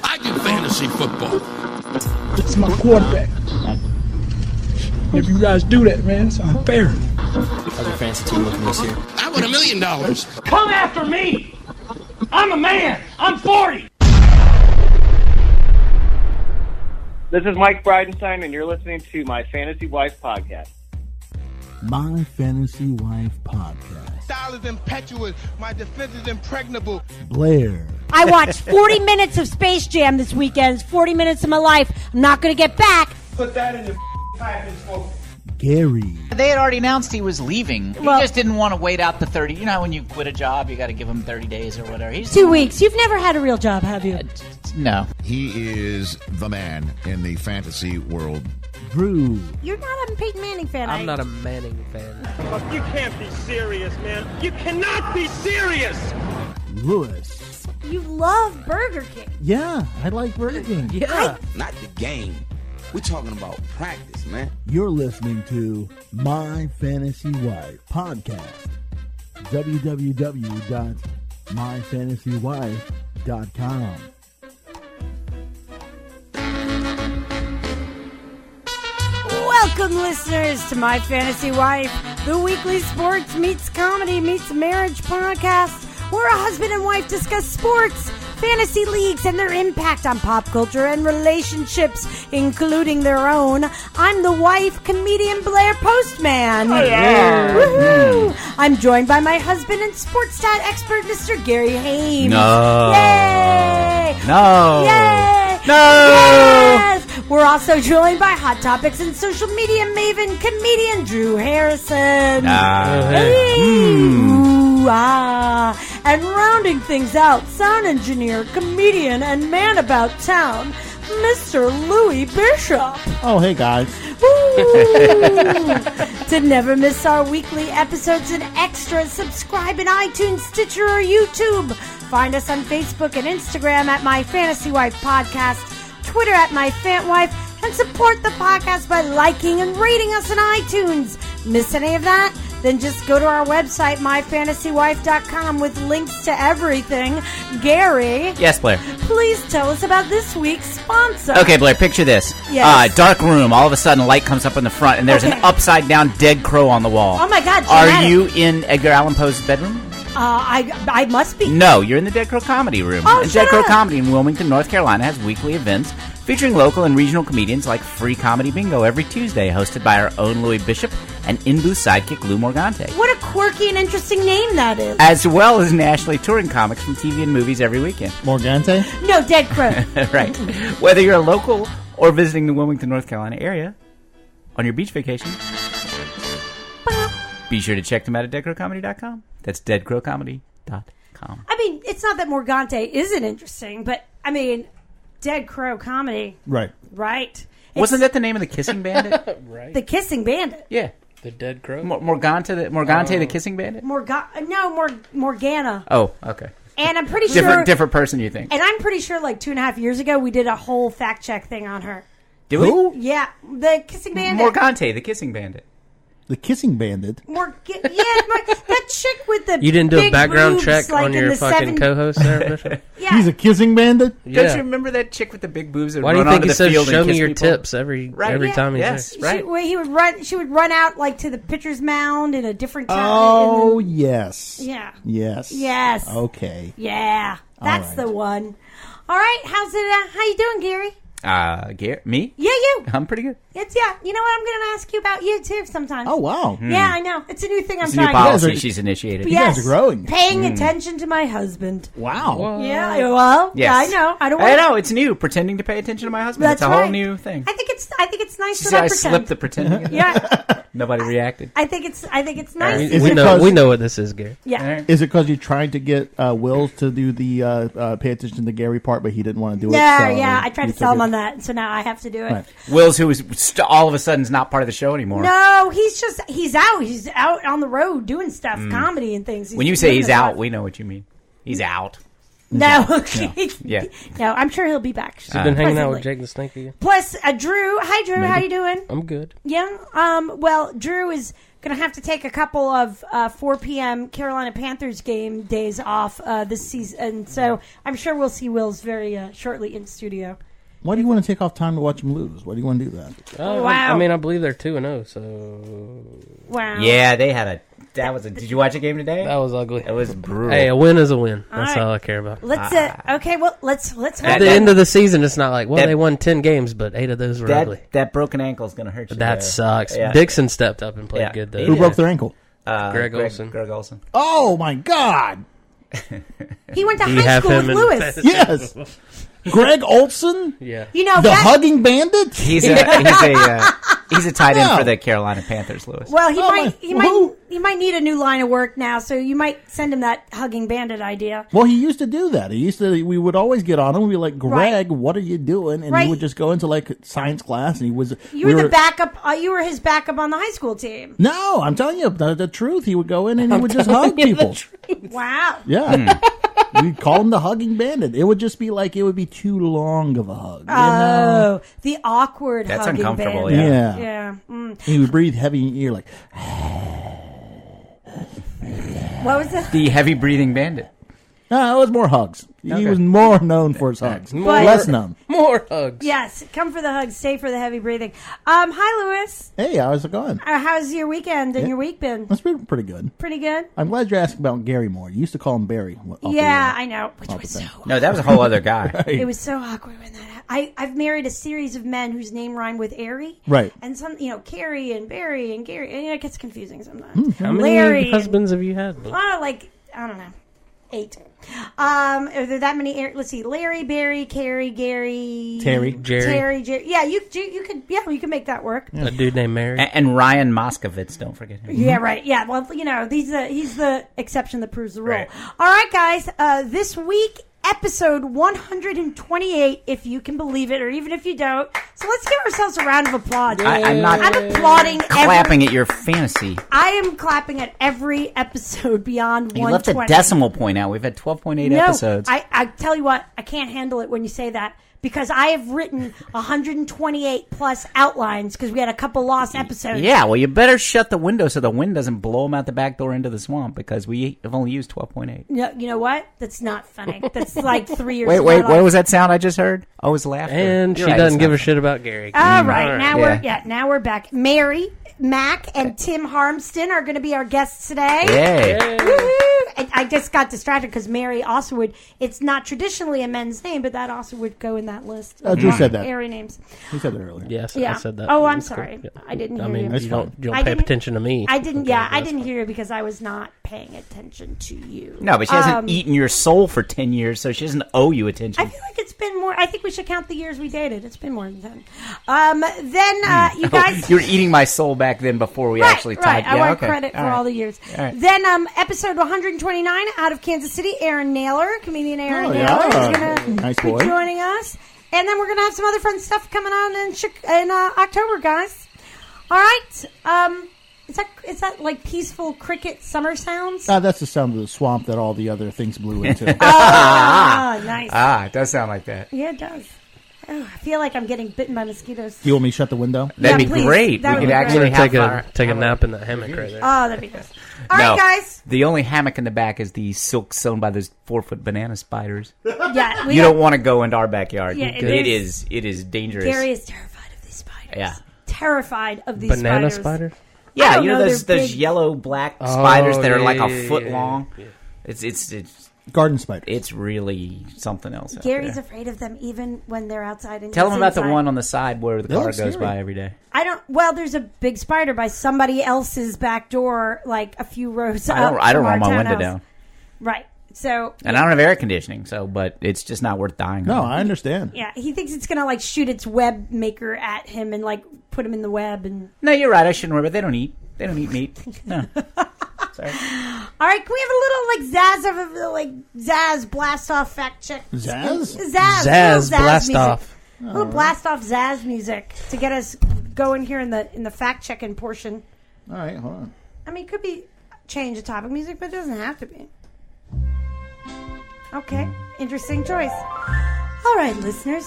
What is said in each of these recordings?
I do fantasy football. It's my quarterback. If you guys do that, man, it's unfair. How's your fantasy team looking this year? I won $1 million. Come after me! I'm a man! I'm 40! This is Mike Bridenstine, and you're listening to My Fantasy Wife Podcast. My Fantasy Wife Podcast. Style is impetuous. My defense is impregnable. Blair. I watched 40 minutes of Space Jam this weekend. It's 40 minutes of my life. I'm not going to get back. Put that in your pipe and smoke it. Gary. They had already announced he was leaving. Well, he just didn't want to wait out the 30. You know, when you quit a job, you got to give them 30 days or whatever. 2 weeks. You've never had a real job, have you? No. He is the man in the fantasy world. Drew. You're not a Peyton Manning fan, I'm not a Manning fan. Look, you can't be serious, man. You cannot be serious! Lewis. You love Burger King. Yeah, I like Burger King. Yeah. Not the game. We're talking about practice, man. You're listening to My Fantasy Wife Podcast. www.myfantasywife.com. Welcome, listeners, to My Fantasy Wife, the weekly sports meets comedy meets marriage podcast, where a husband and wife discuss sports, fantasy leagues, and their impact on pop culture and relationships, including their own. I'm the wife, comedian Blair Postman. Oh, yeah. Woohoo! I'm joined by my husband and sports stat expert, Mr. Gary Hames. No. Yay! No. Yay! No. Yes! We're also joined by Hot Topics and social media maven, comedian Drew Harrison. Hey. Ooh, ah. And rounding things out, sound engineer, comedian, and man about town, Mr. Louis Bishop. Oh, hey, guys. To never miss our weekly episodes and extras, subscribe in iTunes, Stitcher, or YouTube. Find us on Facebook and Instagram at My Fantasy Wife Podcast, Twitter at My Fant Wife, and support the podcast by liking and rating us on iTunes. Miss any of that? Then just go to our website, myfantasywife.com, with links to everything. Gary. Yes, Blair. Please tell us about this week's sponsor. Okay, Blair, picture this. Yes. Dark room. All of a sudden, a light comes up in the front, and there's an upside-down dead crow on the wall. Oh, my God. Are dramatic. you in Edgar Allan Poe's bedroom? I must be. No, you're in the Dead Crow Comedy Room. Oh, and shut Dead Crow up. Comedy in Wilmington, North Carolina has weekly events featuring local and regional comedians like Free Comedy Bingo every Tuesday, hosted by our own Louis Bishop and in-booth sidekick Lou Morgante. What a quirky and interesting name that is. As well as nationally touring comics from TV and movies every weekend. Morgante? No, Dead Crow. Right. Whether you're a local or visiting the Wilmington, North Carolina area on your beach vacation, be sure to check them out at deadcrowcomedy.com. That's deadcrowcomedy.com. I mean, it's not that Morgante isn't interesting, but, I mean, Dead Crow Comedy. Right. Right. Wasn't that the name of the Kissing Bandit? Right. The Kissing Bandit. Yeah. The Dead Crow? Morgante, the Kissing Bandit? Morgana. Oh, okay. And I'm pretty sure... Different person, you think. And I'm pretty sure, like, 2.5 years ago, we did a whole fact-check thing on her. Did we? Who? Yeah. The Kissing Bandit. Morgante, the Kissing Bandit. The Kissing Bandit? That chick with the You didn't do a big background boobs, check like on in your the fucking 70s. co-host there, Bishop? Yeah. He's a Kissing Bandit? Yeah. Don't you remember that chick with the big boobs that Why do you run think onto he the says, field show and me kiss your people? tips every time he's there? Right. She would run out, like, to the pitcher's mound in a different town. Oh, yes. Yeah. Yes. Yes. Okay. Yeah. That's right. the one. All right. How's it? How you doing, Gary? Me? Yeah, you. I'm pretty good. Yeah. You know what? I'm going to ask you about you, too, sometimes. Oh, wow. Yeah, I know. It's a new thing It's I'm a new trying policy to she's initiated. You guys are growing. Paying attention to my husband. Wow. Yeah, well, Yes. I know. I I know, it's new. Pretending to pay attention to my husband. That's It's a whole right. new thing. I think it's nice See, that I I pretend. slipped the pretending. Yeah. Nobody reacted. I think it's nice. Is We it know 'cause- we know what this is, Gary. Yeah. Right. Is it because you tried to get Wills to do the pay attention to Gary part, but he didn't want to do it? Yeah, so yeah. I tried you to sell took him it? on that, so now I have to do it. Right. Wills, who is all of a sudden is not part of the show anymore. No, he's out. He's out on the road doing stuff, comedy and things. When you say he's out, we know what you mean. He's out. No, Yeah. no. I'm sure he'll be back. He's been hanging out presently. with Jake the Snake again. Plus, Drew. Hi, Drew. How you doing? I'm good. Yeah. Well, Drew is Going to have to take a couple of 4 p.m. Carolina Panthers game days off this season. So I'm sure we'll see Wills very shortly in studio. Why do you want to take off time to watch them lose? Why do you want to do that? Wow. I mean, I believe they're 2-0, so... Wow. Yeah, they had did you watch a game today? That was ugly. It was brutal. Hey, a win is a win. All That's right. all I care about. Let's let's At the end of the season, it's not like, they won 10 games, but 8 of those were ugly. That broken ankle is going to hurt you. That there. sucks. Yeah. Dixon stepped up and played good, though. Who broke their ankle? Greg Olsen. Greg Olsen. Oh, my God. He went to Do you high have school him with in Lewis. fantasy? Yes. Greg Olsen? Yeah. You know, The hugging bandit? He's a tight end for the Carolina Panthers, Lewis. well, he might need a new line of work now, so you might send him that hugging bandit idea. Well, he used to do that. We would always get on him. We'd be like, Greg, what are you doing? And he would just go into like science class, and he was. You were the backup. You were his backup on the high school team. No, I'm telling you the truth. He would go in and he would just hug people. Wow. Yeah. We'd call him the hugging bandit. It would just be like, it would be too long of a hug. You know? The awkward That's hugging uncomfortable, bandit. Yeah. Yeah. Mm. He would breathe heavy in your ear like. What was it? The heavy breathing bandit. No, it was more hugs. He was more known for his hugs. Less known. More hugs. Yes. Come for the hugs. Stay for the heavy breathing. Hi, Lewis. Hey, how's it going? How's your weekend and your week been? It's been pretty good. Pretty good? I'm glad you're asking about Gary Moore. You used to call him Barry. Yeah, I know. Which was so No, that was a whole other guy. It was so awkward when that happened. I've married a series of men whose name rhyme with Airy. Right. And some, Carrie and Barry and Gary. And it gets confusing sometimes. How many Larry husbands have you had? I don't know. 8. Are there that many? Let's see. Larry, Barry, Carrie, Gary, Jerry. Yeah, you could. Yeah, you can make that work. A dude named Mary. And Ryan Moskovitz, don't forget him. Yeah, right. Yeah, well, he's the exception that proves the rule. Right. All right, guys. This week, episode 128, if you can believe it, or even if you don't. So let's give ourselves a round of applause. I'm applauding. Clapping at your fantasy. I am clapping at every episode beyond 120. You left a decimal point out. We've had 12.8 episodes. I tell you what, I can't handle it when you say that. Because I have written 128 plus outlines because we had a couple lost episodes. Yeah, well, you better shut the window so the wind doesn't blow them out the back door into the swamp because we have only used 12.8. No, you know what? That's not funny. That's like 3 years. Wait, what was that sound I just heard? Oh, it was laughter. And she doesn't give a shit about Gary. All right, now we're back. Mary Mack and Tim Harmston are going to be our guests today. Yay. And I just got distracted because Mary also would. It's not traditionally a men's name, but that also would go in that list. Drew said that. Area names. He said that earlier. Yes, yeah. I said that. Oh, I'm sorry. Cool. I didn't hear I mean, you. you don't pay attention to me. I didn't. Yeah, I didn't hear you because I was not paying attention to you. No, but she hasn't eaten your soul for 10 years, so she doesn't owe you attention. I feel like it's been more. I think we should count the years we dated. It's been more than 10. You guys. You were eating my soul back then before we actually right. typed. I Yeah, want okay. credit for all the years. All right. Then episode 129 out of Kansas City, Aaron Naylor, comedian Aaron Naylor, is going to be joining us. And then we're going to have some other fun stuff coming on in October, guys. All right. Is that like peaceful cricket summer sounds? That's the sound of the swamp that all the other things blew into. Nice. It does sound like that. Yeah, it does. Oh, I feel like I'm getting bitten by mosquitoes. Do you want me to shut the window? That'd be please. great. That We would could be actually great. take a nap in that hammock right there. Oh, that'd be good. All right, guys. The only hammock in the back is the silk sewn by those 4-foot banana spiders. Yeah, You don't want to go into our backyard. Yeah, it is dangerous. Gary is terrified of these spiders. Yeah. Terrified of these Banana spiders. Yeah, don't know, those they're big. yellow black spiders that are like a foot yeah, long. yeah. It's Garden spiders. It's really something else. Gary's afraid of them even when they're outside. And Tell him about inside. the one on the side where the They car look goes scary. by every day. Well, there's a big spider by somebody else's back door, like a few rows up. I don't from our roll my window townhouse. down. Right. So. And I don't have air conditioning, but it's just not worth dying. No, on. I understand. Yeah, he thinks it's gonna like shoot its web maker at him and like put him in the web and. No, you're right. I shouldn't worry. But they don't eat meat. No. Sorry. All right, can we have a little like Zaz blast off fact check? Zaz? Zaz blast music. off. A little blast off Zaz music to get us going here in the fact checking portion. All right, hold on. I mean, it could be change of topic music, but it doesn't have to be. Okay, interesting choice. All right, listeners,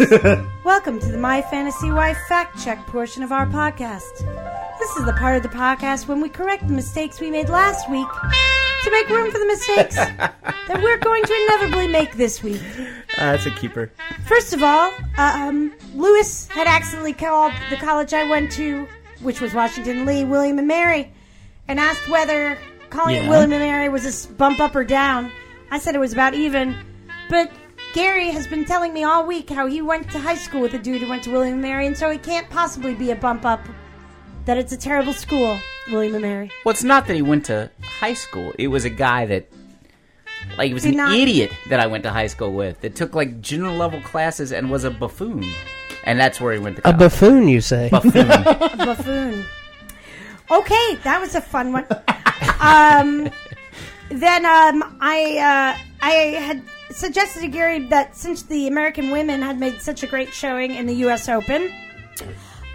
welcome to the My Fantasy Wife fact check portion of our podcast. This This is the part of the podcast when we correct the mistakes we made last week to make room for the mistakes that we're going to inevitably make this week. That's a keeper. First of all, Lewis had accidentally called the college I went to, which was Washington Lee, William and Mary, and asked whether calling it William and Mary was a bump up or down. I said it was about even, but Gary has been telling me all week how he went to high school with a dude who went to William and Mary, and so it can't possibly be a bump up. That it's a terrible school, William and Mary. Well, it's not that he went to high school. It was a guy that, like, he was an idiot that I went to high school with. That took, like, general level classes and was a buffoon. And that's where he went to college. A buffoon, you say? Buffoon. A buffoon. Okay, that was a fun one. Then I had suggested to Gary that since the American women had made such a great showing in the U.S. Open,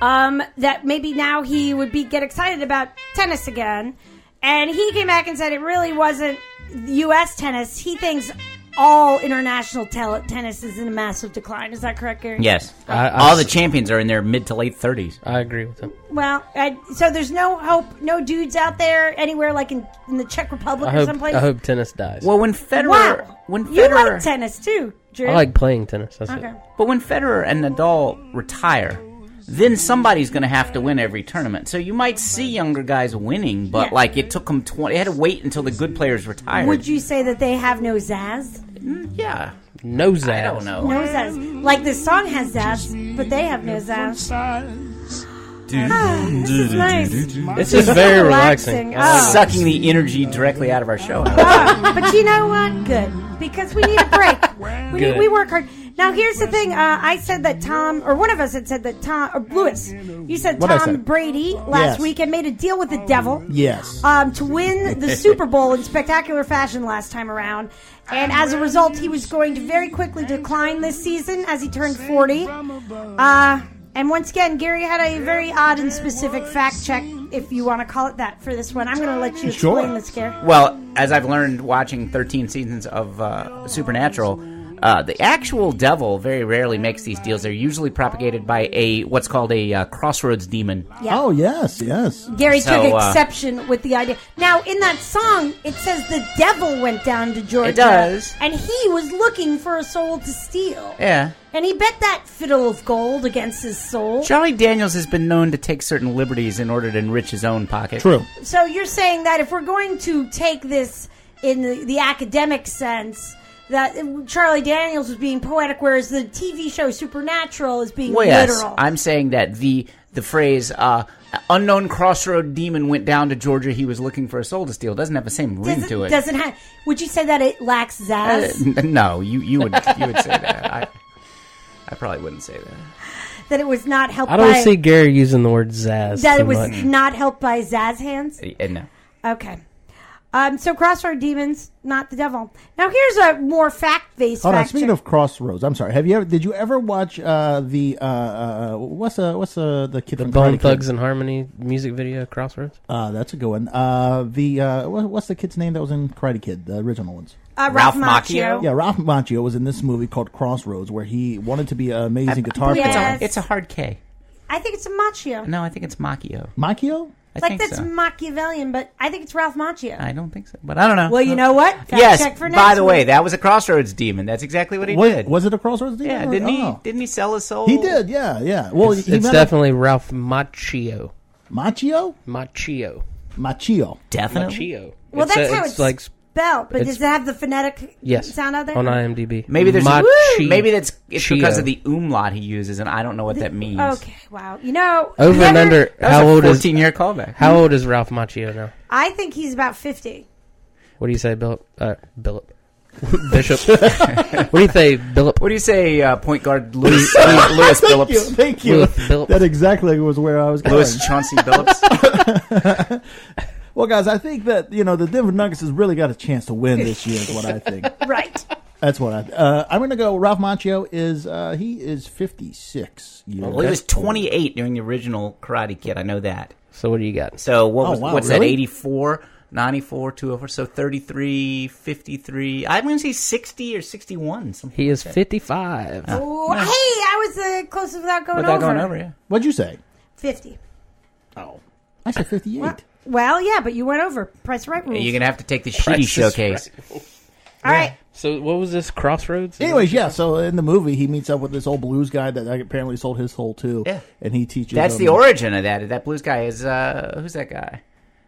that maybe now he would get excited about tennis again. And he came back and said it really wasn't U.S. tennis. He thinks all international tennis is in a massive decline. Is that correct, Gary? Yes. All the champions are in their mid to late 30s. I agree with him. Well, so there's no hope, no dudes out there anywhere like in the Czech Republic or someplace? I hope tennis dies. Well, when Federer... Wow. You like tennis, too, Drew. I like playing tennis. That's okay. it. But when Federer and Nadal retire, then somebody's going to have to win every tournament. So you might see younger guys winning, but like it took them 20. They had to wait until the good players retired. Would you say that they have no zazz? Yeah. No zazz. I don't know. No zazz. Like this song has zazz, but they have no zazz. This is nice. This is very relaxing. Sucking the energy directly out of our show. But you know what? Good. Because we need a break. We work hard. Now, here's the thing. I said that Tom, or one of us had said that Tom, or Lewis, you said Tom Brady last week had made a deal with the devil. Yes. To win the Super Bowl in spectacular fashion last time around. And as a result, he was going to very quickly decline this season as he turned 40. And once again, Gary had a very odd and specific fact check, if you want to call it that, for this one. I'm going to let you explain this, Gary. Well, as I've learned watching 13 seasons of Supernatural, the actual devil very rarely makes these deals. They're usually propagated by what's called a crossroads demon. Yeah. Oh, yes. Gary took exception with the idea. Now, in that song, it says the devil went down to Georgia. It does. And he was looking for a soul to steal. Yeah. And he bet that fiddle of gold against his soul. Charlie Daniels has been known to take certain liberties in order to enrich his own pocket. True. So you're saying that if we're going to take this in the academic sense, that Charlie Daniels was being poetic, whereas the TV show Supernatural is being literal. I'm saying that the phrase unknown crossroad demon went down to Georgia, he was looking for a soul to steal doesn't have the same ring to it. Doesn't have. Would you say that it lacks zazz? No, you would say that. I probably wouldn't say that. That it was not helped by... I don't see Gary using the word zazz That too it was much. not helped by Zazz hands? No. Okay. So Crossroad Demons, not the devil. Now here's a more fact-based Hold on, fact speaking check. of Crossroads, I'm sorry. Did you ever watch the kid from Bone Karate Thugs Kid? and Harmony music video, Crossroads? That's a good one. What's the kid's name that was in Karate Kid, the original ones? Ralph Macchio. Yeah, Ralph Macchio was in this movie called Crossroads, where he wanted to be an amazing guitar player. It's a hard K. I think it's a Macchio. No, I think it's Macchio. Macchio? I like think that's so. Machiavellian, but I think it's Ralph Macchio. I don't think so, but I don't know. Well, you know what? Fact Yes. check for next By the way, week. that was a Crossroads demon. That's exactly what he did. Was it a Crossroads demon? Yeah, didn't he sell his soul? He did. Yeah. Well, It's definitely Ralph Macchio. Macchio. Definitely. Macchio. Well, that's how it's like spelled, but does it have the phonetic sound out there? on IMDb. Maybe there's it's because of the umlaut he uses, and I don't know what that means. Okay, wow. You know... Over and under, how old is... 14-year callback. How old is Ralph Macchio now? I think he's about 50. What do you say, Bishop? What do you say, Billip? What do you say, point guard Lewis Billups? Thank you. That exactly was where I was going. Lewis Chauncey Billups. Well, guys, I think that the Denver Nuggets has really got a chance to win this year. Is what I think. Right. That's what I'm going to go. Ralph Macchio is 56 years. Well, he was 28 during the original Karate Kid. I know that. So what do you got? So what's really? that? 84, 94, 204. So 33, 53. I'm going to say 60 or 61. He is 55. Oh, hey, I was close without going over. Without going over, yeah. What'd you say? 50. Oh. I said 58. Well, yeah, but you went over. Price Right rules. You're going to have to take the shitty showcase. Right. All right. So what was this, Crossroads? Anyways, yeah, so in the movie, he meets up with this old blues guy that apparently sold his soul too. Yeah. And he teaches That's him. the origin of that. That blues guy is, who's that guy?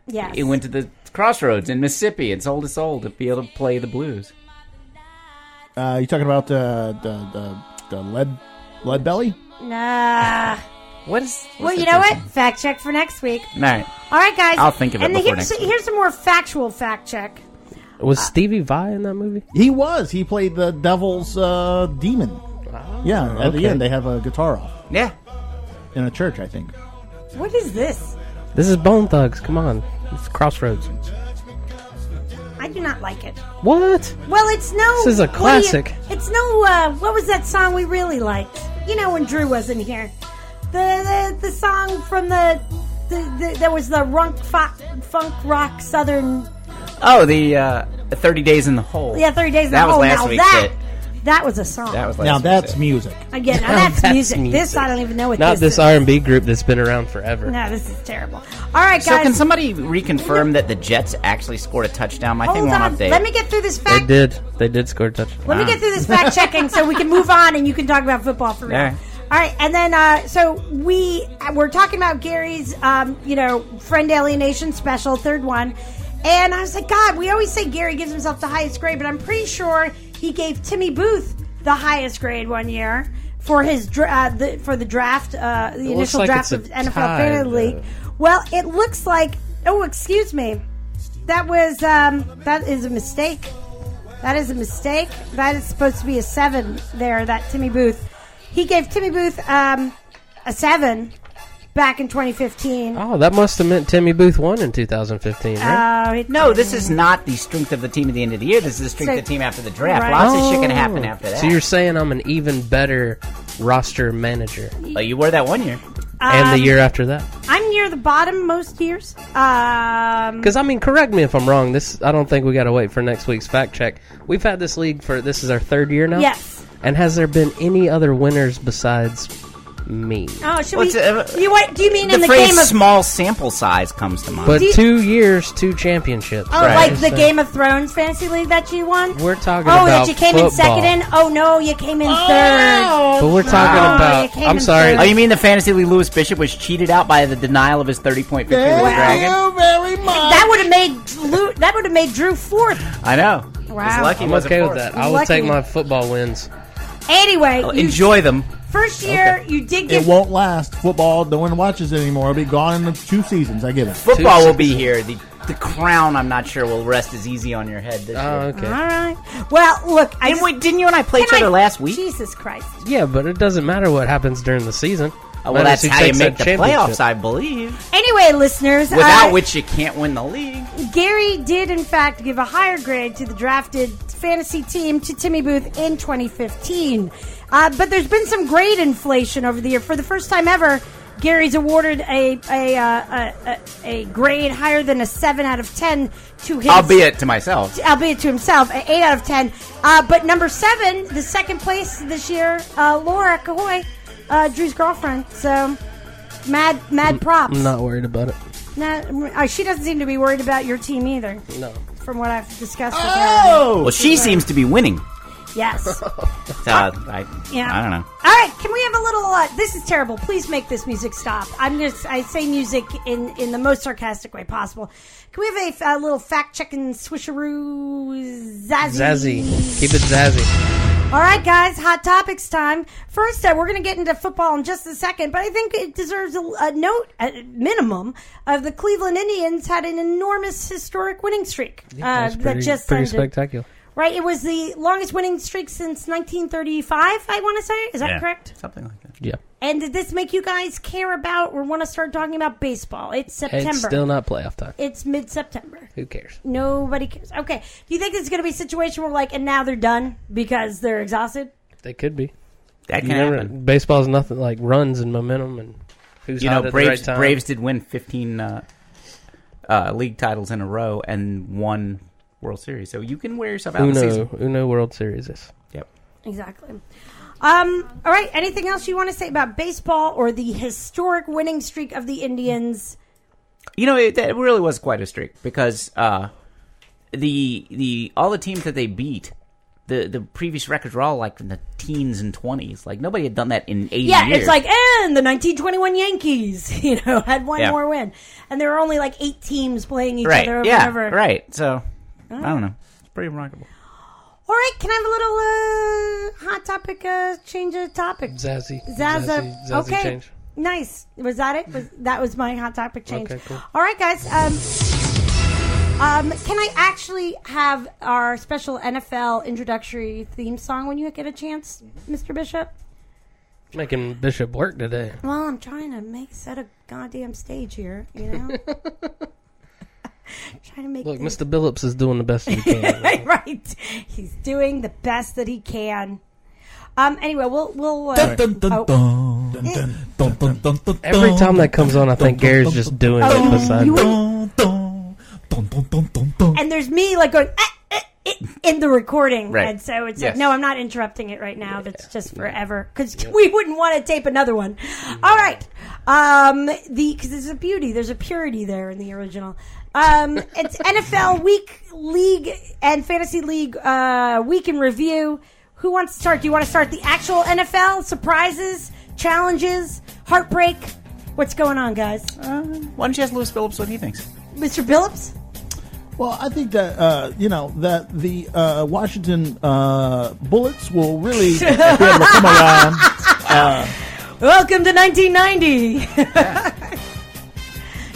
Yes. He went to the Crossroads in Mississippi and sold his soul to be able to play the blues. You talking about the lead belly? Nah. What's Well, you know what? Fact check for next week. All right. All right, guys. I'll think of it and before next week. Here's some more factual fact check. Was Stevie Vai in that movie? He was. He played the devil's demon. Yeah, at the end, they have a guitar off. Yeah. In a church, I think. What is this? This is Bone Thugs. Come on. It's Crossroads. I do not like it. What? Well, it's no... This is a classic. It's no... what was that song we really liked? You know, when Drew wasn't here. The song from the there was the funk rock southern... Oh, the 30 Days in the Hole. Yeah, 30 Days in the That was Hole. last Now week's hit. that was a song. That was Now last that's week's hit. music. Again, now Now that's that's music. music. This, I don't even know what Not this this is. R&B group that's been around forever. No, this is terrible. All right, guys. So can somebody reconfirm that the Jets actually scored a touchdown? My thing Hold won't on. update. Let me get through this They fact. did. They did score a touchdown. Let me get through this fact checking so we can move on and you can talk about football for real. All right. All right, and then so we're talking about Gary's friend alienation special, third one, and I was like, God, we always say Gary gives himself the highest grade, but I'm pretty sure he gave Timmy Booth the highest grade one year for his for the draft, the initial like draft it's of a NFL tie, Fantasy though. League. Well, it looks like. Oh, excuse me. That was that is a mistake. That is a mistake. That is supposed to be a 7 there. That Timmy Booth. He gave Timmy Booth a 7 back in 2015. Oh, that must have meant Timmy Booth won in 2015, right? No, this is not the strength of the team at the end of the year. This is the strength of the team after the draft. Right. Lots of shit can happen after that. So you're saying I'm an even better roster manager. You were that one year. And the year after that. I'm near the bottom most years. Because, correct me if I'm wrong. I don't think we got to wait for next week's fact check. We've had this league this is our 3rd year now? Yes. And has there been any other winners besides me? Oh, should What's, we? Do you mean the in the phrase game of? small sample size comes to mind. But 2 years, 2 championships. Oh, right? like the Game of Thrones fantasy league that you won? We're talking Oh, about that you came football. in second in? Oh, no, you came in third. But we're talking you about... came I'm in sorry. third. Oh, you mean the fantasy league Lewis Bishop was cheated out by the denial of his 30-point victory with the Dragon? Thank you very much. That would have made Drew 4th. I know. Wow. He's lucky. I'm okay with that. I will Lucky. take my football wins. Anyway, Enjoy them. first year you did It give. won't last. Football, no one watches it anymore. It'll be gone in 2 seasons. I get it. Football will be here. The crown, I'm not sure, will rest as easy on your head this year. Okay. All right. Well, look, Didn't you and I play each other last week? Jesus Christ. Yeah, but it doesn't matter what happens during the season. Well, Matters that's who how you takes make that the playoffs, championship. I believe. Anyway, listeners, Without which you can't win the league. Gary did, in fact, give a higher grade to the drafted fantasy team to Timmy Booth in 2015. But there's been some grade inflation over the year. For the first time ever, Gary's awarded a grade higher than a 7 out of 10 to his... Albeit to myself. Albeit to himself, an 8 out of 10. But number 7, the second place this year, Laura Cahoy, Drew's girlfriend. So, mad props. I'm not worried about it. Nah, she doesn't seem to be worried about your team either. No. From what I've discussed with her. Well, she seems to be winning. Yes. So, I don't know. All right, can we have a little... this is terrible. Please make this music stop. I say music in the most sarcastic way possible. Can we have a little fact-checking swisheroo zazzy? Keep it zazzy. All right, guys, hot topics time. First, we're going to get into football in just a second, but I think it deserves a note, at minimum, of the Cleveland Indians had an enormous historic winning streak. Yeah, that just pretty ended. spectacular. Right, it was the longest winning streak since 1935, I want to say. Is that correct? Something like that. Yeah. And did this make you guys care about or want to start talking about baseball? It's September. It's still not playoff time. It's mid-September. Who cares? Nobody cares. Okay. Do you think this is going to be a situation where, and now they're done because they're exhausted? They could be. That can happen. Baseball's nothing like runs and momentum and who's hot at the right time. Braves did win 15 league titles in a row and won World Series. So you can wear yourself out in the season. Uno World Series is. Yep. Exactly. All right. Anything else you want to say about baseball or the historic winning streak of the Indians That really was quite a streak because all the teams that they beat, the previous records were all like in the teens and 20s. Like nobody had done that in 80 years. Yeah, it's like, and the 1921 Yankees, had one more win, and there were only like 8 teams playing each other over and over. Right. So I don't know. It's pretty remarkable. All right, can I have a little hot topic? Change of topic. Zazzy okay. change. Nice. Was that it? That was my hot topic change. Okay, cool. All right, guys. Can I actually have our special NFL introductory theme song when you get a chance, Mr. Bishop? Making Bishop work today. Well, I'm trying to set a goddamn stage here, Trying to make Look, Mr. Billups is doing the best he can. Right. He's doing the best that he can. Anyway, we'll Every time that comes on, I think Gary's just doing it beside me. And there's me going in the recording, right. And so it's like, no, I'm not interrupting it right now. That's just forever because we wouldn't want to tape another one. All right, because there's a beauty, there's a purity there in the original. It's NFL League and Fantasy League week in review. Who wants to start? Do you want to start the actual NFL surprises, challenges, heartbreak? What's going on, guys? Why don't you ask Louis Phillips what he thinks, Mr. Phillips? Well, I think that that the Washington Bullets will really be able to come around. Welcome to 1990.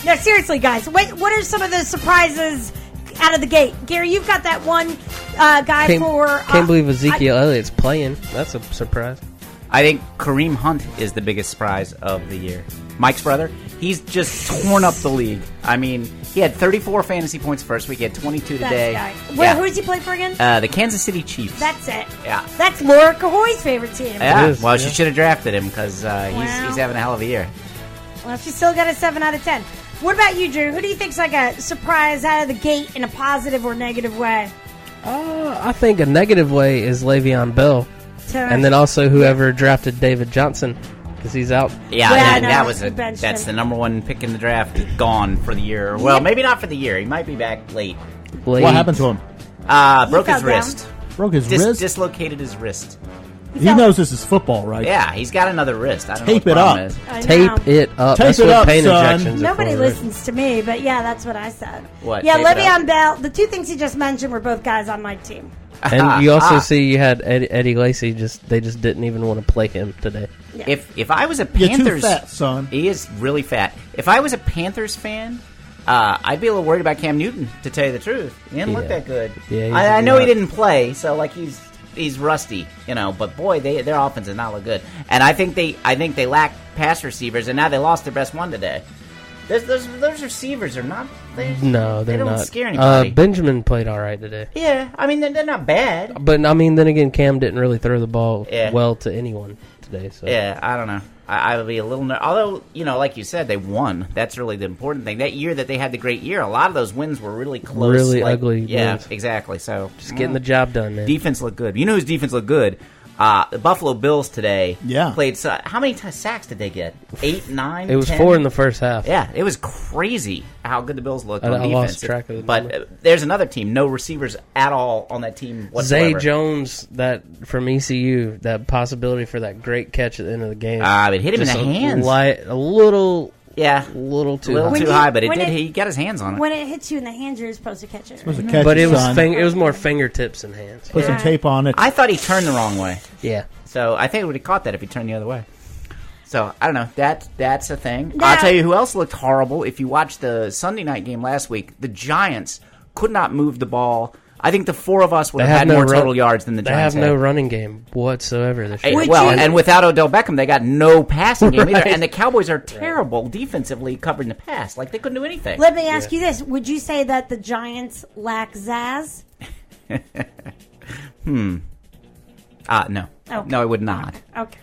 No, seriously, guys. What are some of the surprises out of the gate? Gary, you've got that one guy Can't believe Ezekiel Elliott's playing. That's a surprise. I think Kareem Hunt is the biggest surprise of the year. Mike's brother, he's just torn up the league. I mean, he had 34 fantasy points first week. He had 22 today. Who does he play for again? The Kansas City Chiefs. That's it. Yeah. That's Laura Cahoy's favorite team. Yeah. Well, she should have drafted him because he's having a hell of a year. Well, she still got a 7 out of 10. What about you, Drew? Who do you think's like a surprise out of the gate in a positive or negative way? I think a negative way is Le'Veon Bell. And then also whoever drafted David Johnson, because he's out. Yeah, that's the number one pick in the draft, gone for the year. Well, maybe not for the year. He might be back late. What happened to him? Broke his wrist. Broke his wrist? Dislocated his wrist. He knows this is football, right? Yeah, he's got another wrist. I don't Tape know what it the up. Tape it up. Tape That's it what up, pain son. injections Nobody are for, listens to me, but yeah, that's what I said. What? Yeah, Tape it Le'Veon up? Bell. The two things he just mentioned were both guys on my team. And you also see you had Eddie Lacy. They just didn't even want to play him today. Yeah. If I was a Panthers, you're too fat, son. He is really fat. If I was a Panthers fan, I'd be a little worried about Cam Newton. To tell you the truth, he didn't look that good. Yeah, I know he didn't play, so like he's rusty, But boy, their offense does not look good. And I think they lack pass receivers, and now they lost their best one today. Those receivers are not. They don't not scare anybody. Benjamin played all right today. Yeah, I mean they're not bad. But I mean, then again, Cam didn't really throw the ball well to anyone today. So yeah, I don't know. I would be a little. Although like you said, they won. That's really the important thing. That year that they had the great year, a lot of those wins were really close, really ugly. Yeah, wins. Exactly. So just getting the job done, man. Defense looked good. You know whose defense looked good? The Buffalo Bills today played. How many sacks did they get? 8, 9? It was 10? 4 in the first half. Yeah, it was crazy how good the Bills looked on defense. Lost track of it. But there's another team, no receivers at all on that team whatsoever. Zay Jones, that from ECU, that possibility for that great catch at the end of the game. It hit him in the hands. A little. Yeah, a little too high, but he got his hands on it. When it hits you in the hands, you're supposed to catch it. But it was more fingertips and hands. Put some tape on it. I thought he turned the wrong way. Yeah. So I think he would have caught that if he turned the other way. So I don't know. That's a thing. I'll tell you who else looked horrible. If you watched the Sunday night game last week, the Giants could not move the ball. I think the four of us would have had more total yards than the Giants had. They have no running game whatsoever this year. And without Odell Beckham, they got no passing game either. And the Cowboys are terrible defensively covering the pass. Like, they couldn't do anything. Let me ask you this. Would you say that the Giants lack Zaz? No. Okay. No, I would not. Okay.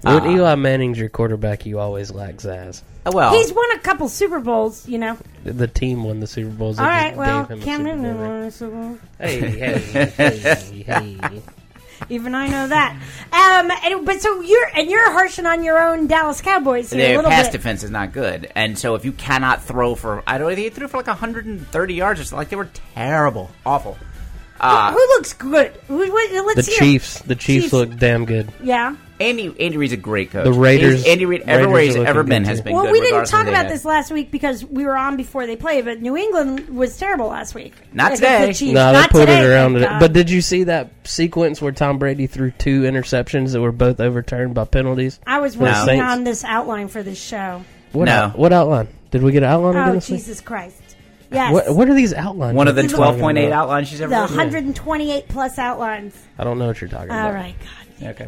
When Eli Manning's your quarterback, you always lack Zaz. Well, he's won a couple Super Bowls, The team won the Super Bowls. All right, well, Cam Newton won the Super Bowl. Hey. Even I know that. But so you're harshing on your own Dallas Cowboys here a Their little pass bit. defense is not good, and so if you cannot throw for, I don't know, they threw for like 130 yards or something. Like they were terrible, awful. Who looks good? Let's The hear. Chiefs. The Chiefs look damn good. Yeah. Andy Reid's a great coach. The Raiders. Andy Reid, everywhere he's ever been, has been good. Well, we didn't regardless of talk who they about had. this last week because we were on before they played, but New England was terrible last week. Not against today. the Chiefs. No, Not they put today, it around thank it. God. But did you see that sequence where Tom Brady threw 2 interceptions that were both overturned by penalties? I was for the working Saints? on this outline for this show. What No. What outline? Did we get an outline again Oh, this week? Jesus Christ. Yes. What are these outlines? One of the you're talking 12.8 about? outlines she's ever The written. 128 plus outlines. I don't know what you're talking about. All right, God. Okay.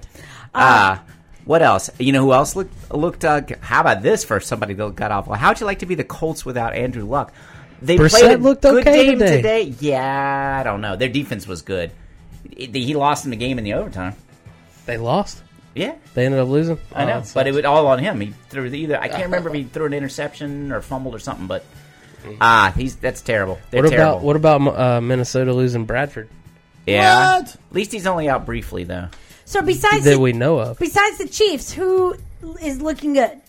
What else? You know who else looked how about this for somebody that got awful? How'd you like to be the Colts without Andrew Luck? They Brissett played a looked good okay game today. Yeah, I don't know. Their defense was good. He lost in the game in the overtime. They lost? Yeah. They ended up losing? I know, Oh, but it was all on him. He threw I can't remember if he threw an interception or fumbled or something, but that's terrible. They're terrible. What about Minnesota losing Bradford? Yeah. What? At least he's only out briefly, though. So besides That we know of. Besides the Chiefs, who is looking good?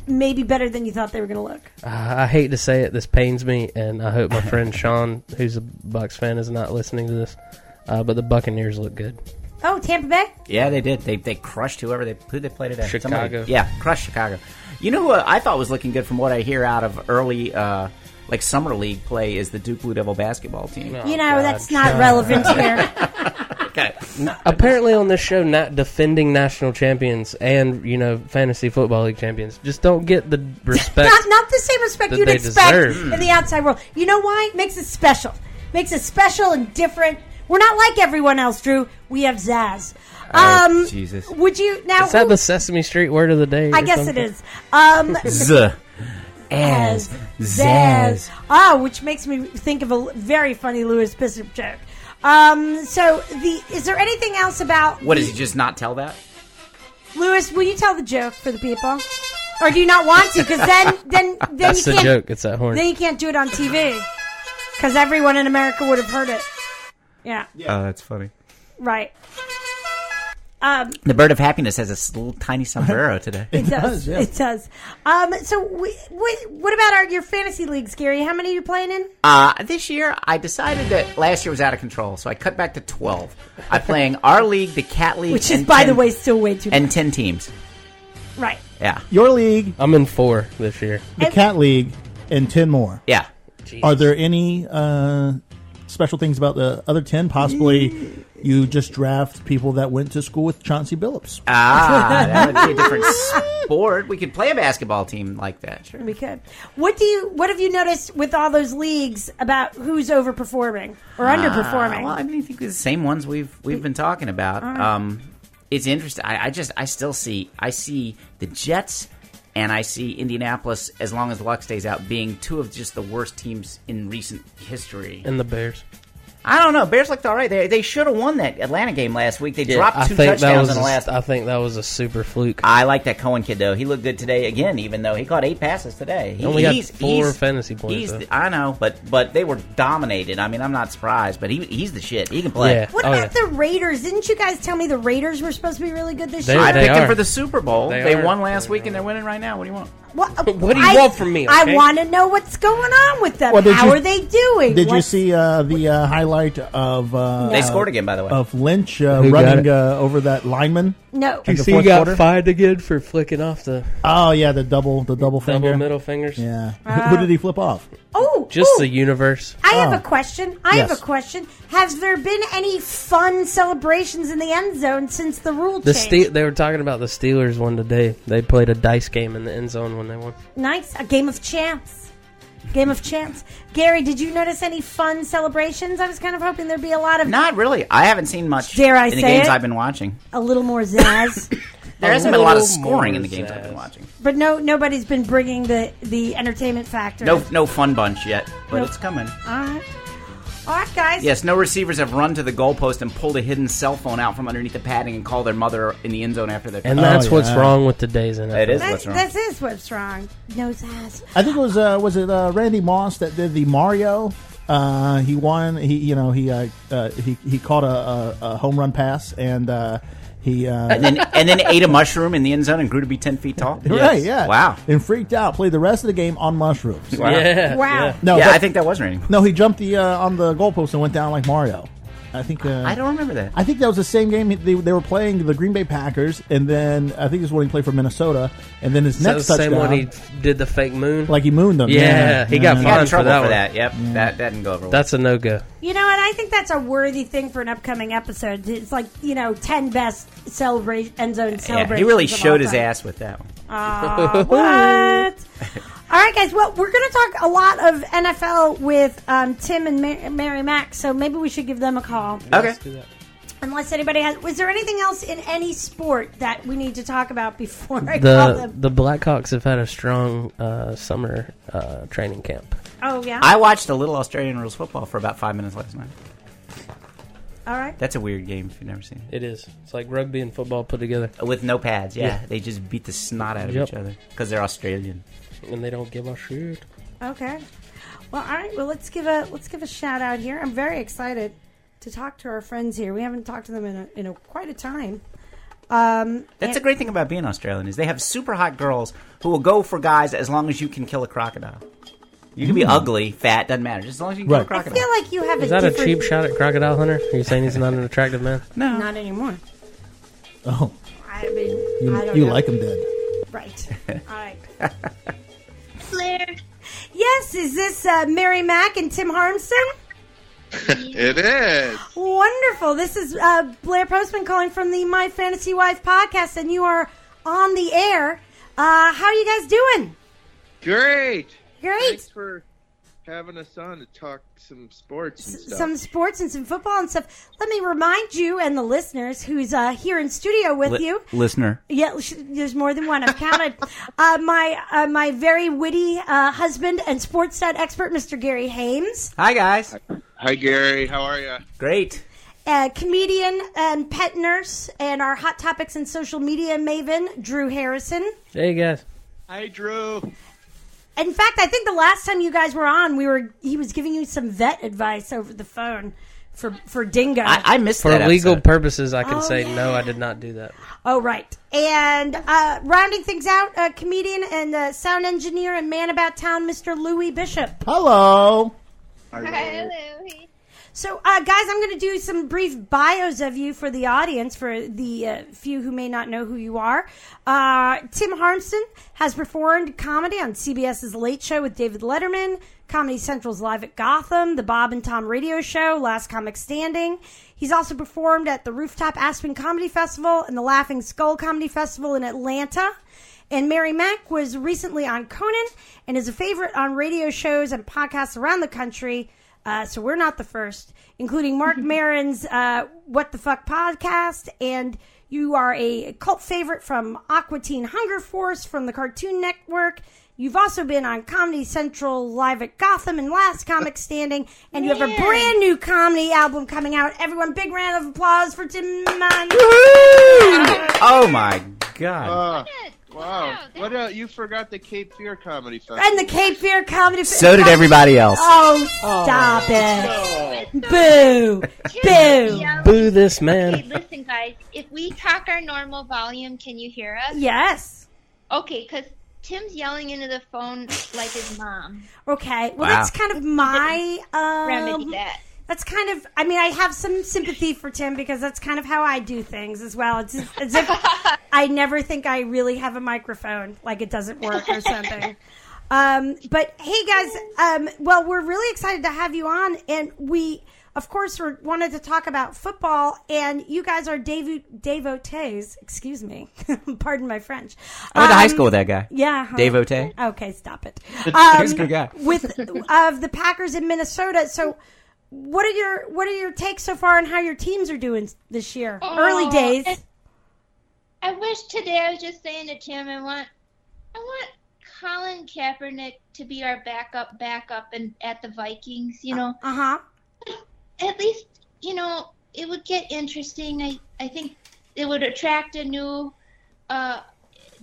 Maybe better than you thought they were going to look. I hate to say it, this pains me, and I hope my friend Sean, who's a Bucs fan, is not listening to this. But the Buccaneers look good. Oh, Tampa Bay? Yeah, they did. They crushed who they played today. Chicago. Crushed Chicago. You know who I thought was looking good from what I hear out of early summer league play is the Duke Blue Devil basketball team. Oh, that's not relevant here. Okay. Apparently on this show, not defending national champions and, fantasy football league champions just don't get the respect. not the same respect that you'd they expect deserve. in the outside world. You know why? It makes it special. Makes it special and different. We're not like everyone else, Drew. We have Zaz. Jesus. Would you now? Is that the Sesame Street word of the day? I or guess something? it is. As Zaz. Oh, which makes me think of a very funny Louis Bishop joke. Is there anything else about? What, does he just not tell that? Louis, will you tell the joke for the people, or do you not want to? Because then That's you the can't. joke. It's that horn. Then you can't do it on TV because everyone in America would have heard it. Yeah. Oh, that's funny. Right. The Bird of Happiness has a little tiny sombrero today. It does. yeah. It does. So, what about your fantasy leagues, Gary? How many are you playing in? This year, I decided that last year was out of control, so I cut back to 12. I'm playing our league, the Cat League, Which is, and by 10 the way, still way too and much. 10 teams. Right. Yeah. Your league, I'm in 4 this year. the Cat League, and 10 more. Yeah. Are there any special things about the other 10? Possibly you just draft people that went to school with Chauncey Billups. That would be a different sport. We could play a basketball team like that. Sure. We could. What have you noticed with all those leagues about who's overperforming or underperforming? Well, I think it's the same ones we've been talking about. It's interesting. I still see the Jets and I see Indianapolis, as long as Luck stays out, being 2 of just the worst teams in recent history. And the Bears. I don't know. Bears looked all right. They should have won that Atlanta game last week. They dropped 2 touchdowns in the last. I think that was a super fluke. I like that Cohen kid, though. He looked good today again, even though he caught 8 passes today. He only got 4 fantasy points. I know, but they were dominated. I mean, I'm not surprised, but he's the shit. He can play. Yeah. What about the Raiders? Didn't you guys tell me the Raiders were supposed to be really good this year? I They picked them are. for the Super Bowl. They are. won last week, and they're winning right now. What do you want? What do you want from me, okay? I want to know what's going on with them. Well, How are they doing? Did you see the highlight of They scored again, by the way. of Lynch got running it? Over that lineman? No. In You the see, he fourth got quarter? fined again for flicking off the Oh yeah, the double finger. double middle fingers. Yeah. Who did he flip off? Oh, Just ooh. the universe. I have Oh. a question. I have Yes. a question. Has there been any fun celebrations in the end zone since the rule The change? They were talking about the Steelers one today. They played a dice game in the end zone when they won. Nice. A game of chance. Game of chance. Gary, did you notice any fun celebrations? I was kind of hoping there'd be a lot of Not really. I haven't seen much Dare I in the say games it? I've been watching. a little more zazz. There hasn't been a lot of little scoring in more the games I've been zazz. watching. But nobody's been bringing the entertainment factor. No fun bunch yet, but Nope. it's coming. All right. All right, guys. Yes, no receivers have run to the goalpost and pulled a hidden cell phone out from underneath the padding and called their mother in the end zone after their. And that's what's wrong with today's NFL. It is what's wrong. This is what's wrong. Nose ass. I think it was it Randy Moss that did the Mario? He won. He caught a home run pass and he and then ate a mushroom in the end zone and grew to be 10 feet tall. Right, yeah. Wow. And freaked out. Played the rest of the game on mushrooms. Wow. Yeah. Wow. Yeah. No, I think that was Randy. No, he jumped on the goalpost and went down like Mario. I think. I don't remember that. I think that was the same game they were playing the Green Bay Packers, and then I think this is when he played for Minnesota, and then his next touchdown. Same one he did the fake moon. Like he mooned them. Yeah, he got fined for that one. Yep, that didn't go over well. That's a no-go. You know what? I think that's a worthy thing for an upcoming episode. It's like 10 best end zone celebrations. Yeah, he really of showed all his time. ass with that one. What? All right, guys. Well, we're going to talk a lot of NFL with Tim and Mary Mack, so maybe we should give them a call. Okay. Unless anybody has... Was there anything else in any sport that we need to talk about before I call them? The Blackhawks have had a strong summer training camp. Oh, yeah? I watched a little Australian rules football for about 5 minutes last night. All right. That's a weird game if you've never seen it. It is. It's like rugby and football put together. With no pads, yeah. Yeah. They just beat the snot out of Yep. each other because they're Australian. And they don't give a shit. Okay. Well, all right. Well, let's give a shout out here. I'm very excited to talk to our friends here. We haven't talked to them in quite a time. That's a great thing about being Australian is they have super hot girls who will go for guys as long as you can kill a crocodile. You can be ugly, fat, doesn't matter. Just as long as you can kill a I crocodile. feel like you have Is a that a different... cheap shot at Crocodile Hunter? Are you saying he's not an attractive man? No. Not anymore. Oh, I mean, I don't you know. like him dead. Right. All right. Blair. Yes, is this Mary Mack and Tim Harmston? It is. Wonderful. This is Blair Postman calling from the My Fantasy Wife podcast, and you are on the air. How are you guys doing? Great. Great. Thanks for having us on to talk some sports and stuff. Some sports and some football and stuff. Let me remind you and the listeners who's here in studio with you. Listener. Yeah, there's more than one. I've counted. My very witty husband and sports stat expert, Mr. Gary Hames. Hi, guys. Hi, Gary. How are you? Great. Comedian and pet nurse and our Hot Topics and social media maven, Drew Harrison. Hey, guys. Hi, Drew. In fact, I think the last time you guys were on, he was giving you some vet advice over the phone for Dingo. I missed For that legal episode. purposes, I can Oh, say yeah. no, I did not do that. Oh, right. And rounding things out, comedian and sound engineer and man about town, Mr. Louis Bishop. Hello. Hello. So, guys, I'm going to do some brief bios of you for the audience, for the few who may not know who you are. Tim Harmston has performed comedy on CBS's Late Show with David Letterman, Comedy Central's Live at Gotham, The Bob and Tom Radio Show, Last Comic Standing. He's also performed at the Rooftop Aspen Comedy Festival and the Laughing Skull Comedy Festival in Atlanta. And Mary Mack was recently on Conan and is a favorite on radio shows and podcasts around the country. So we're not the first, including Mark Maron's What the Fuck podcast. And you are a cult favorite from Aqua Teen Hunger Force from the Cartoon Network. You've also been on Comedy Central, Live at Gotham, and Last Comic Standing. And you have a brand new comedy album coming out. Everyone, big round of applause for Tim Mann. Oh, my God. Wow. What you forgot the Cape Fear Comedy Festival. And the Cape Fear Comedy Festival. So did everybody else. Oh, stop it. Boo. Boo. Boo this man. Okay, listen, guys. If we talk our normal volume, can you hear us? Yes. Okay, because Tim's yelling into the phone like his mom. Okay. Well, Wow. that's kind of my... Remedy that. That's kind of... I mean, I have some sympathy for Tim because that's kind of how I do things as well. It's as if I never think I really have a microphone, like it doesn't work or something. But, hey, guys, well, we're really excited to have you on. And we, of course, wanted to talk about football. And you guys are devotees. Excuse me. Pardon my French. I went to high school with that guy. Yeah. Dave O'Tay. Okay, stop it. He was a good guy. Of the Packers in Minnesota. So... What are your takes so far on how your teams are doing this year? Early days. I wish today I was just saying to Tim, I want Colin Kaepernick to be our backup and at the Vikings, you know. at least, it would get interesting. I think it would attract a new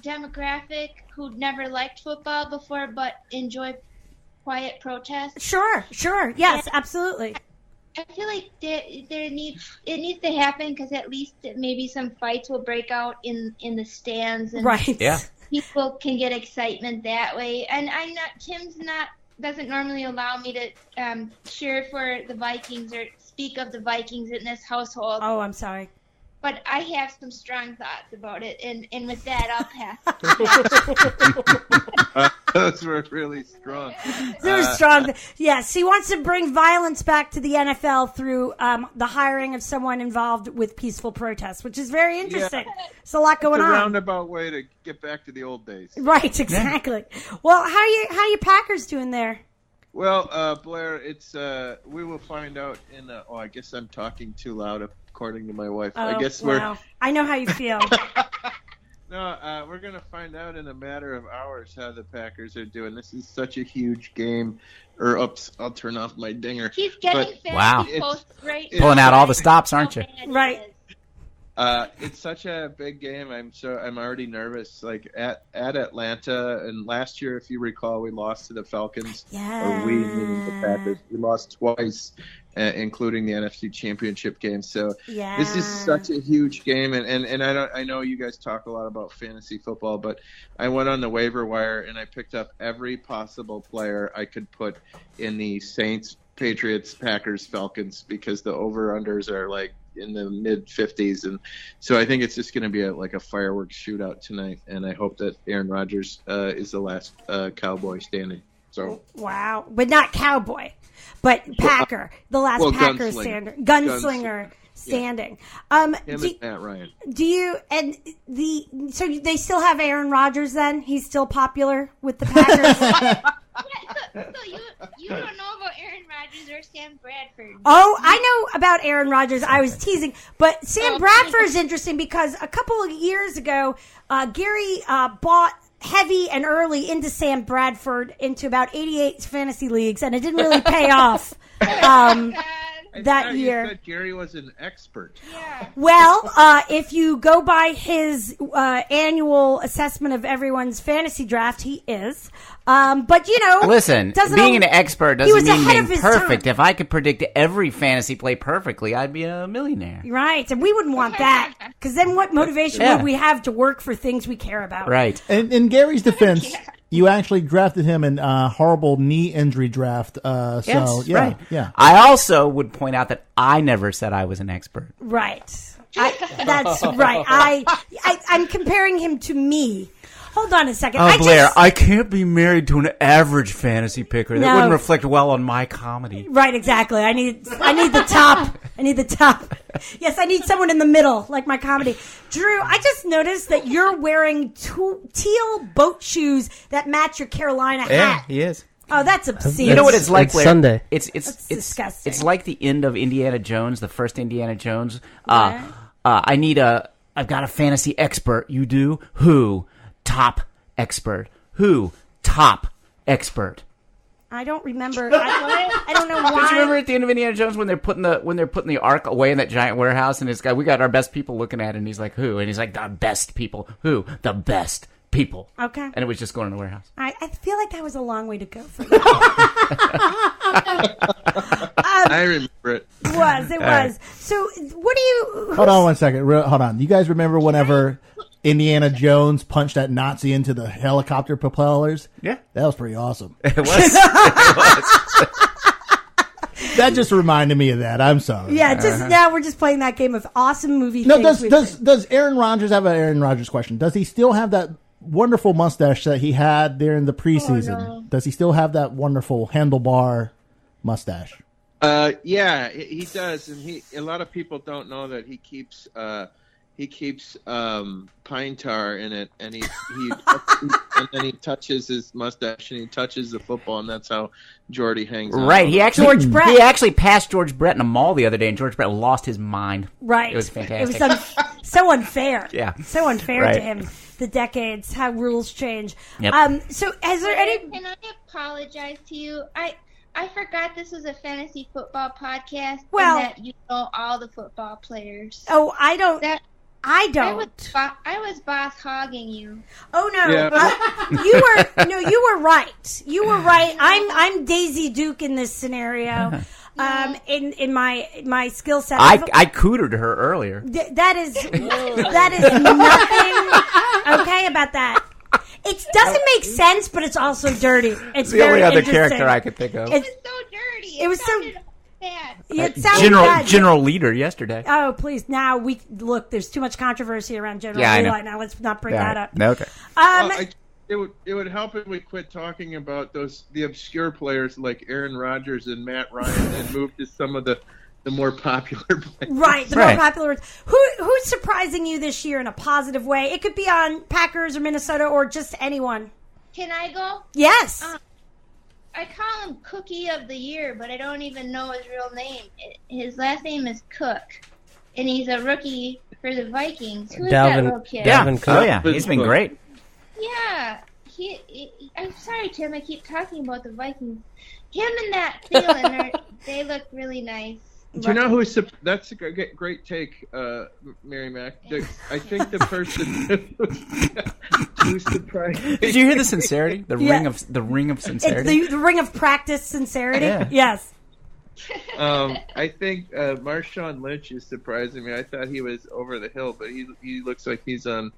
demographic who'd never liked football before but enjoy quiet protests. Sure. Yes, absolutely. I feel like it needs to happen because at least maybe some fights will break out in the stands, and right. Yeah. people can get excitement that way. And Tim's doesn't normally allow me to cheer for the Vikings or speak of the Vikings in this household. Oh, I'm sorry. But I have some strong thoughts about it, and with that, I'll pass. Those were really strong. They're strong. Yes, he wants to bring violence back to the NFL through the hiring of someone involved with peaceful protests, which is very interesting. Yeah. There's a lot going on. It's a roundabout way to get back to the old days. Right, exactly. Yeah. Well, how are you Packers doing there? Well, Blair, it's we will find out in. I guess I'm talking too loud, according to my wife. Oh, I guess I know how you feel. No, we're going to find out in a matter of hours how the Packers are doing. This is such a huge game. Oops, I'll turn off my dinger. He's getting posts pulling out all the stops, aren't you? Right. It's such a big game. I'm already nervous. Like at Atlanta, and last year, if you recall, we lost to the Falcons. Yeah. Or we, meaning the Packers. We lost twice, including the NFC Championship game. So this is such a huge game, and I know you guys talk a lot about fantasy football, but I went on the waiver wire and I picked up every possible player I could put in the Saints, Patriots, Packers, Falcons, because the over-unders are like in the mid-50s, and so I think it's just going to be a fireworks shootout tonight, and I hope that Aaron Rodgers is the last Cowboy standing. So wow, but not Cowboy, but Packer, the last Packer gunslinger standing. Him and Matt Ryan. Do you so they still have Aaron Rodgers? Then he's still popular with the Packers. So you don't know about Aaron Rodgers or Sam Bradford? Oh, I know about Aaron Rodgers. I was teasing, but Sam Bradford is interesting because a couple of years ago, Gary bought heavy and early into Sam Bradford into about 88 fantasy leagues, and it didn't really pay off. That year. You said Gary was an expert. Yeah. Well, if you go by his annual assessment of everyone's fantasy draft, he is. But, listen, being an expert doesn't mean being perfect. If I could predict every fantasy play perfectly, I'd be a millionaire. Right, and we wouldn't want that, because then what motivation would we have to work for things we care about? Right. And in Gary's defense, you actually drafted him in a horrible knee injury draft. Right. Yeah. I also would point out that I never said I was an expert. Right. That's right. I'm comparing him to me. Hold on a second. Blair, I can't be married to an average fantasy picker. That wouldn't reflect well on my comedy. Right, exactly. I need the top. I need the top. Yes, I need someone in the middle, like my comedy. Drew, I just noticed that you're wearing teal boat shoes that match your Carolina hat. Yeah, he is. Oh, that's obscene. You know what it's like, Blair? Sunday. It's disgusting. It's like the end of Indiana Jones, the first Indiana Jones. I've got a fantasy expert. You do? Who? Top expert. Who? Top expert. I don't remember. I don't know why. Don't you remember at the end of Indiana Jones when they're putting the ark away in that giant warehouse, and this guy, we got our best people looking at it, and he's like, who? And he's like, the best people. Who? The best people. Okay. And it was just going in the warehouse. I feel like that was a long way to go for that. I remember it. It was. Right. So, what do you... Hold on one second. Hold on. You guys remember whenever Indiana Jones punched that Nazi into the helicopter propellers? Yeah. That was pretty awesome. It was. That just reminded me of that. I'm sorry. Yeah, now we're just playing that game of awesome movie things. Does Aaron Rodgers have an Aaron Rodgers question? Does he still have that wonderful mustache that he had during the preseason? Oh, no. Does he still have that wonderful handlebar mustache? Yeah, he does, and a lot of people don't know that he keeps pine tar in it, and he and then he touches his mustache and he touches the football, and that's how Jordy hangs out. Right, he actually passed George Brett in a mall the other day, and George Brett lost his mind. Right, it was fantastic. It was so unfair. Yeah, so unfair to him. The decades, how rules change. Yep. So, has there any? Can I apologize to you? I forgot this was a fantasy football podcast. Well, and that you know all the football players. Oh, I don't. I was boss hogging you. Oh no, Yeah. you were right. You were right. I'm Daisy Duke in this scenario. In my skill set, I cootered her earlier. That is nothing okay about that. It doesn't make sense, but it's also dirty. It's the very only other interesting. character I could think of. It was so dirty. It was so bad. It sounded bad. General Leader yesterday. Oh, please. Now, there's too much controversy around General Leader. Now, let's not bring that up. Okay. It would help if we quit talking about the obscure players like Aaron Rodgers and Matt Ryan and move to some of the more popular players. Right, the more popular ones. Who's surprising you this year in a positive way? It could be on Packers or Minnesota or just anyone. Can I go? Yes. I call him Cookie of the Year, but I don't even know his real name. His last name is Cook, and he's a rookie for the Vikings. Who's that little kid? Dalvin Cook. Oh, yeah. He's been great. Yeah. I'm sorry, Tim. I keep talking about the Vikings. Him and that Thielen, they look really nice. Do you know who's that's a great take, Mary Mack. I think the person who's surprised. Did you hear the sincerity? The ring of sincerity. It's the ring of practice sincerity. Yeah. Yes. I think Marshawn Lynch is surprising me. I thought he was over the hill, but he looks like he's on.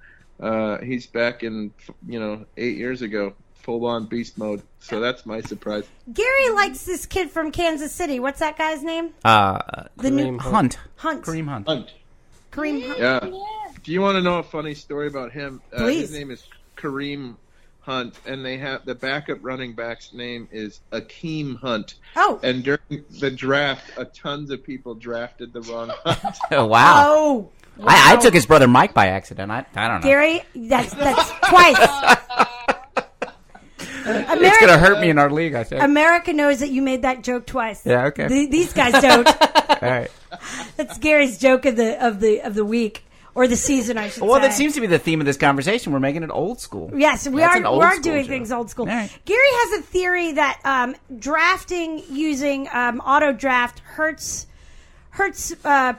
He's back in 8 years ago. Full-on beast mode. So that's my surprise. Gary likes this kid from Kansas City. What's that guy's name? Kareem Hunt. Kareem Hunt. Yeah. Do you want to know a funny story about him? Please. His name is Kareem Hunt, and they have the backup running back's name is Akeem Hunt. Oh. And during the draft, tons of people drafted the wrong Hunt. Oh, wow. Oh. Wow. I took his brother Mike by accident. I don't know. Gary, that's twice. It's going to hurt me in our league, I think. America knows that you made that joke twice. Yeah, okay. These guys don't. All right. That's Gary's joke of the week or the season, I should say. Well, that seems to be the theme of this conversation. We're making it old school. Yes, we are doing things old school. Right. Gary has a theory that drafting using auto draft hurts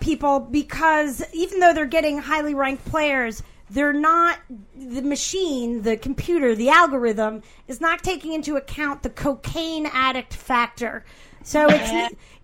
people because even though they're getting highly ranked players, they're not, the machine, the computer, the algorithm is not taking into account the cocaine addict factor. So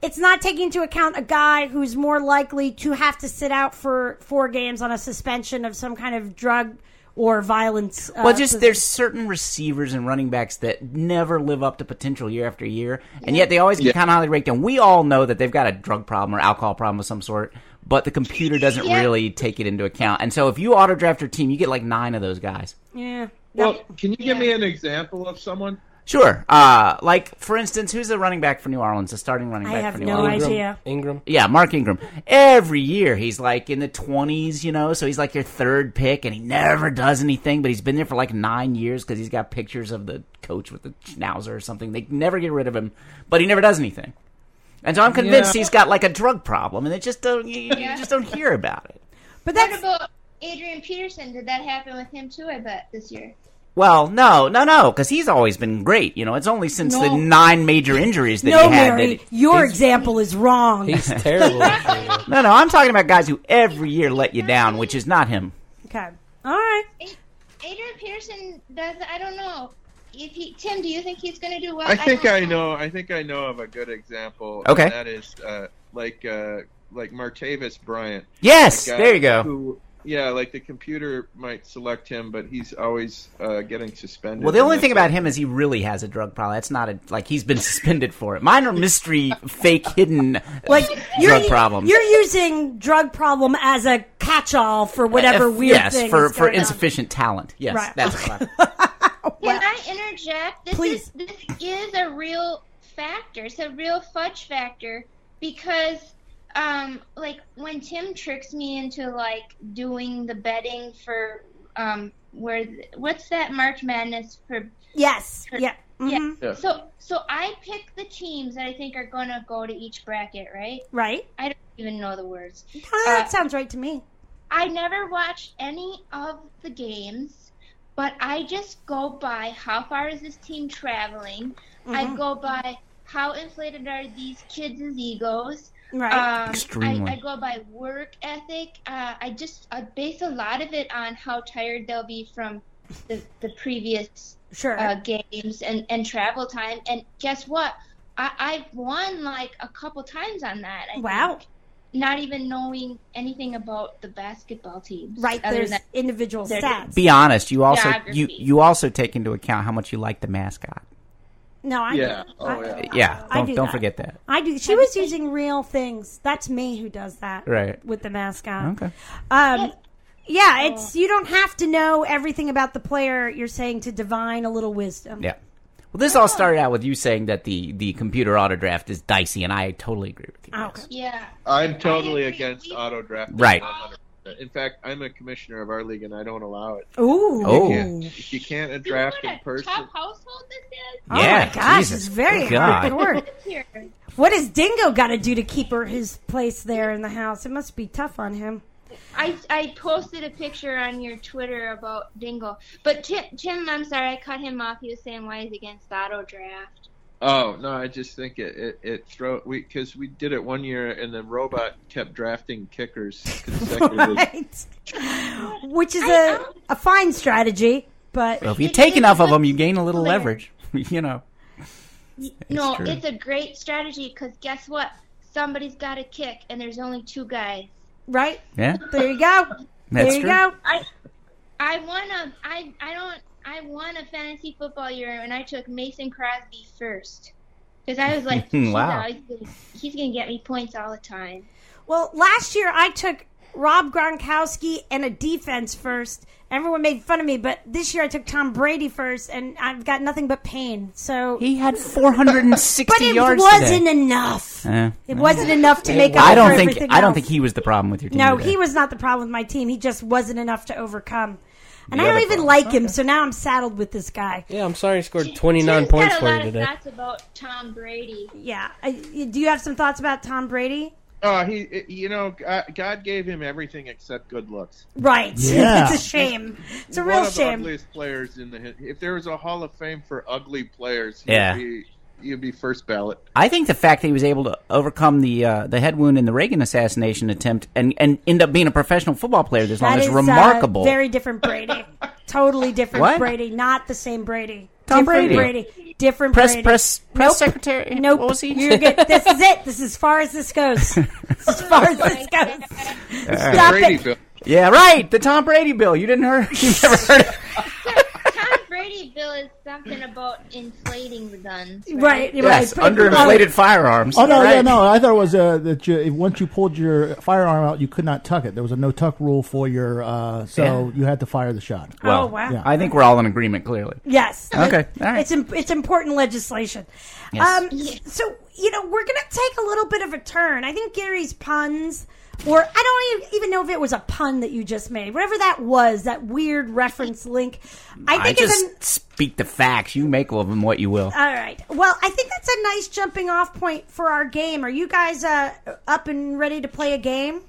it's not taking into account a guy who's more likely to have to sit out for 4 games on a suspension of some kind of drug or violence. There's certain receivers and running backs that never live up to potential year after year, and yet they always get kind of highly ranked. And we all know that they've got a drug problem or alcohol problem of some sort, but the computer doesn't really take it into account. And so if you auto draft your team, you get like 9 of those guys. Yeah. Well, can you give me an example of someone? Sure. Like, for instance, who's the running back for New Orleans, the starting running back for New Orleans? I have no idea. Ingram? Yeah, Mark Ingram. Every year he's like in the 20s, so he's like your 3rd pick, and he never does anything, but he's been there for like 9 years because he's got pictures of the coach with the schnauzer or something. They never get rid of him, but he never does anything. And so I'm convinced he's got like a drug problem, and you just don't hear about it. But what about Adrian Peterson? Did that happen with him too, I bet, this year? Well, no, because he's always been great. It's only since the 9 major injuries that he had. Mary, your example is wrong. He's terrible. No, I'm talking about guys who every year let you down, which is not him. Okay. All right. Adrian Peterson does, I don't know. Tim, do you think he's going to do well? I think I know of a good example. Okay. And that is like Martavis Bryant. Yes, there you go. Like the computer might select him, but he's always getting suspended. Well, the only thing about him is he really has a drug problem. That's not like he's been suspended for it. Mine are mystery, fake, hidden drug problems. You're using drug problem as a catch-all for whatever weird thing. Yes, for insufficient talent. Yes, right. That's what Can I interject? Please. This is a real factor. It's a real fudge factor because, like when Tim tricks me into like doing the betting for what's that March Madness for? Yes. Yeah. Mm-hmm. Yeah. So I pick the teams that I think are going to go to each bracket, right? Right. I don't even know the words. That sounds right to me. I never watched any of the games, but I just go by how far is this team traveling. Mm-hmm. I go by how inflated are these kids' egos? Right. Extremely. I go by work ethic. I base a lot of it on how tired they'll be from the previous games and travel time. And guess what? I've won like a couple times on that. I think, not even knowing anything about the basketball teams. Right, there's individual stats. Be honest, you also take into account how much you like the mascot. No, I do. Don't forget that. I do. She was using real things. That's me who does that. Right. With the mascot. Okay. It's you don't have to know everything about the player. You're saying to divine a little wisdom. Yeah. Well, this all started out with you saying that the computer auto draft is dicey, and I totally agree with you. Okay. Yeah. I'm totally against auto drafting. Right. 100%. In fact, I'm a commissioner of our league, and I don't allow it. Ooh. If you can't draft in person. Top household this is? Oh my gosh, it's very hard work. What does Dingo got to do to keep his place there in the house? It must be tough on him. I posted a picture on your Twitter about Dingo. But Tim, I'm sorry, I cut him off. He was saying why he's against auto draft. Oh, no, I just think because we did it one year and then Robot kept drafting kickers consecutively. Right. Which is a fine strategy, but... Well, if you take enough of them, you gain a little leverage, you know. It's a great strategy because guess what? Somebody's got to kick, and there's only two guys. Right? Yeah. There you go. That's there you true. go. I won a fantasy football year, and I took Mason Crosby first because I was like, wow, he's gonna get me points all the time. Well, last year I took Rob Gronkowski and a defense first. Everyone made fun of me, but this year I took Tom Brady first, and I've got nothing but pain. So he had 460 yards. But it wasn't enough. It wasn't enough to make up for everything else. I don't think he was the problem with your team. No, today. he was not the problem with my team. He just wasn't enough to overcome. And I don't even like him, so now I'm saddled with this guy. Yeah, I'm sorry he scored 29 points for you today. Thoughts about Tom Brady. Yeah. Do you have some thoughts about Tom Brady? God gave him everything except good looks. Right. Yeah. It's a shame. It's a real shame. One of the ugliest players if there was a Hall of Fame for ugly players, he'd be first ballot. I think the fact that he was able to overcome the head wound in the Reagan assassination attempt and end up being a professional football player this long is remarkable. Very different Brady. Totally different What? Brady. Not the same Brady. Tom different Brady. Different press Brady. secretary. Nope. What was he? You're good. This is it. This is as far as this goes. As far as this goes. Stop Brady Bill. Yeah, right. The Tom Brady bill. You didn't heard? You never heard it? Tom Brady bill is something about inflating the guns. Right. Yes, underinflated firearms. Oh no, right. no! I thought it was that once you pulled your firearm out, you could not tuck it. There was a no tuck rule for your, you had to fire the shot. Well, wow! Yeah. I think we're all in agreement. Clearly. Yes. Okay. All right. It's important legislation. Yes. So we're gonna take a little bit of a turn. I think Gary's puns. Or I don't even know if it was a pun that you just made. Whatever that was, that weird reference link. I think speak the facts. You make of them what you will. All right. Well, I think that's a nice jumping off point for our game. Are you guys up and ready to play a game?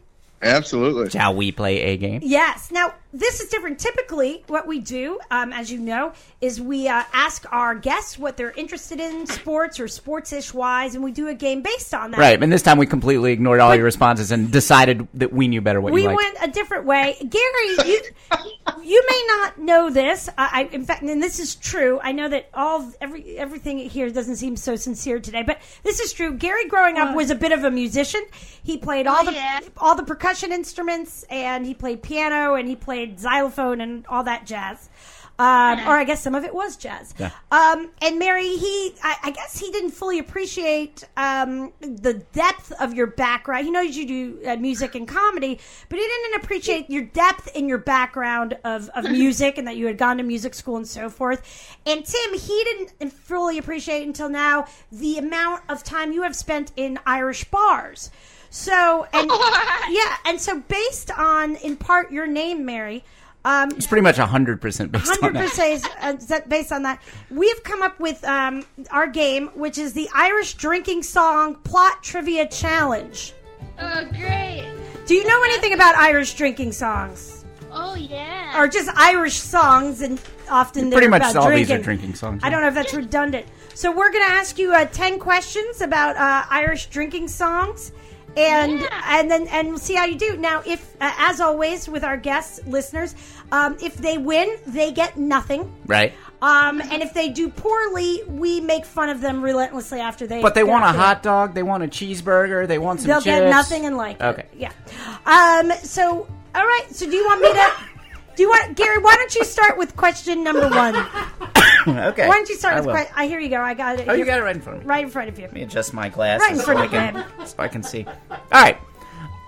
Absolutely. Shall we play a game? Yes. Now, this is different. Typically, what we do, as you know, is we ask our guests what they're interested in, sports or sports-ish wise, and we do a game based on that. Right, and this time we completely ignored all your responses and decided that we knew better what you liked. We went a different way. Gary, you may not know this. In fact, and this is true. I know that everything here doesn't seem so sincere today, but this is true. Gary, growing up, was a bit of a musician. He played all the percussion instruments, and he played piano, and he played xylophone and all that jazz. Or I guess some of it was jazz. Yeah. And Mary, I guess he didn't fully appreciate the depth of your background. He knows you do music and comedy, but he didn't appreciate your depth in your background of music and that you had gone to music school and so forth. And Tim, he didn't fully appreciate until now the amount of time you have spent in Irish bars. So, and so based on, in part, your name, Mary, it's pretty much 100% based on that. 100% based on that. We've come up with our game, which is the Irish Drinking Song Plot Trivia Challenge. Oh, great. Do you know anything about Irish drinking songs? Oh, Oh, yeah. Or just Irish songs, and often they're Pretty much about all drinking. these are drinking songs. I don't know if that's redundant. So we're going to ask you 10 questions about Irish drinking songs, and then we'll see how you do. Now, if as always with our guests, listeners, if they win, they get nothing. Right. And if they do poorly, we make fun of them relentlessly after they. But they want a hot dog. They want a cheeseburger. They want some They'll chips. get nothing and like Okay. it. Yeah. So all right. So do you want me to? Do you want Gary? Why don't you start with question number 1? Okay. Why don't you start with will. question? Here you go. I got it. Oh, you got it right in front of me. Right in front of you. Let me adjust my glasses Right in front of so I can see. All right.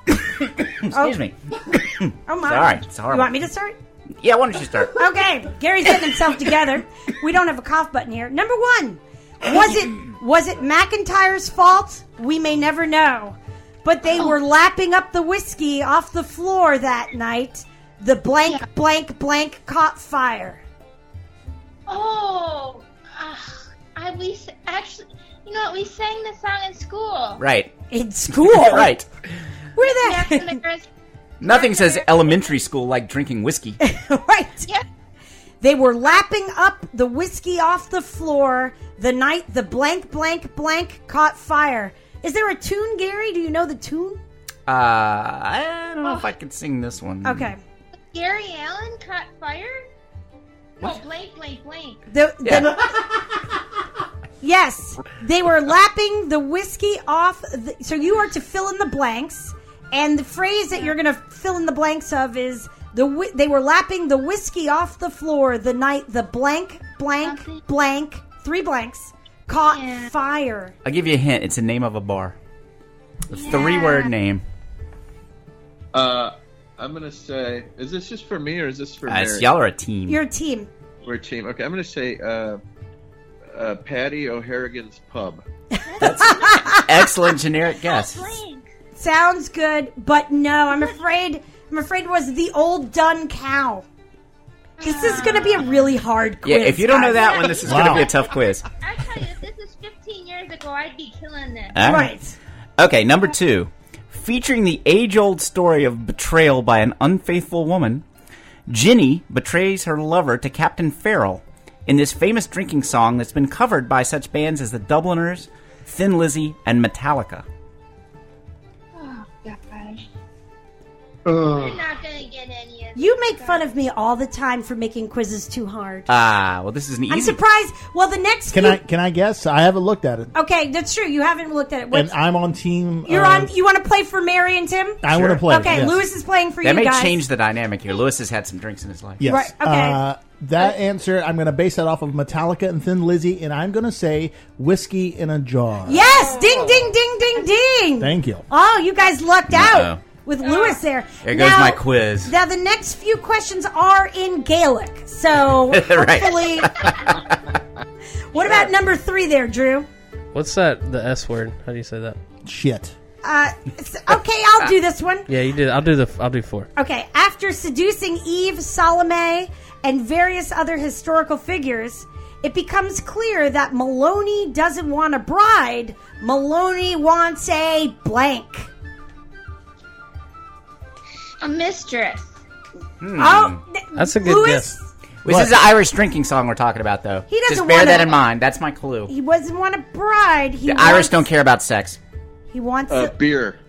Excuse me. Oh my. Sorry. It's horrible. You want me to start? Yeah, why don't you start? Okay. Gary's getting himself together. We don't have a cough button here. Number 1. Was it McIntyre's fault? We may never know. But they were lapping up the whiskey off the floor that night. The blank, blank, blank caught fire. Oh, we actually, you know what? We sang the song in school. Right. In school? Right. Where that? Nothing says elementary school like drinking whiskey. Right. Yeah. They were lapping up the whiskey off the floor the night the blank, blank, blank caught fire. Is there a tune, Gary? Do you know the tune? I don't know if I could sing this one. Okay. Gary Allen caught fire? Oh, blank, blank, blank. Yes. They were lapping the whiskey off. So you are to fill in the blanks. And the phrase that you're going to fill in the blanks of is, they were lapping the whiskey off the floor the night the blank, blank, blank, 3 blanks, caught fire. I'll give you a hint. It's the name of a bar. A 3-word name. I'm going to say, is this just for me or is this for Mary? Y'all are a team. You're a team. We're a team. Okay, I'm going to say Patty O'Harrigan's Pub. That's excellent generic guess. Sounds good, but no, I'm afraid it was the Old Dun Cow. This is going to be a really hard quiz. Yeah, if you don't know that one, this is going to be a tough quiz. I tell you, if this is 15 years ago, I'd be killing this. Right. Okay, number 2. Featuring the age-old story of betrayal by an unfaithful woman, Ginny betrays her lover to Captain Farrell in this famous drinking song that's been covered by such bands as the Dubliners, Thin Lizzy, and Metallica. Oh, gosh. You're not going to get any of this. You make fun of me all the time for making quizzes too hard. Well, this is an easy... I'm surprised. Well, the next Can I guess? I haven't looked at it. Okay, that's true. You haven't looked at it. And I'm on team... You're on. You want to play for Mary and Tim? I want to play. Okay, yes. Lewis is playing for that you guys. may change the dynamic here. Lewis has had some drinks in his life. Yes. Right, okay. That answer, I'm going to base that off of Metallica and Thin Lizzy, and I'm going to say Whiskey in a Jar. Yes! Ding, ding, ding, ding, ding! Thank you. Oh, you guys lucked out with Lewis there. There goes my quiz. Now, the next few questions are in Gaelic, so hopefully... What about number 3 there, Drew? What's that, the S word? How do you say that? Shit. Okay, I'll do this one. Yeah, you did. I'll do 4. Okay, after seducing Eve, Salome, and various other historical figures, it becomes clear that Maloney doesn't want a bride. Maloney wants a blank. A mistress. Oh, that's a good Lewis, guess. This is an Irish drinking song we're talking about, though. He doesn't Just bear want that a- in mind. That's my clue. He doesn't want a bride. The Irish don't care about sex. He wants beer.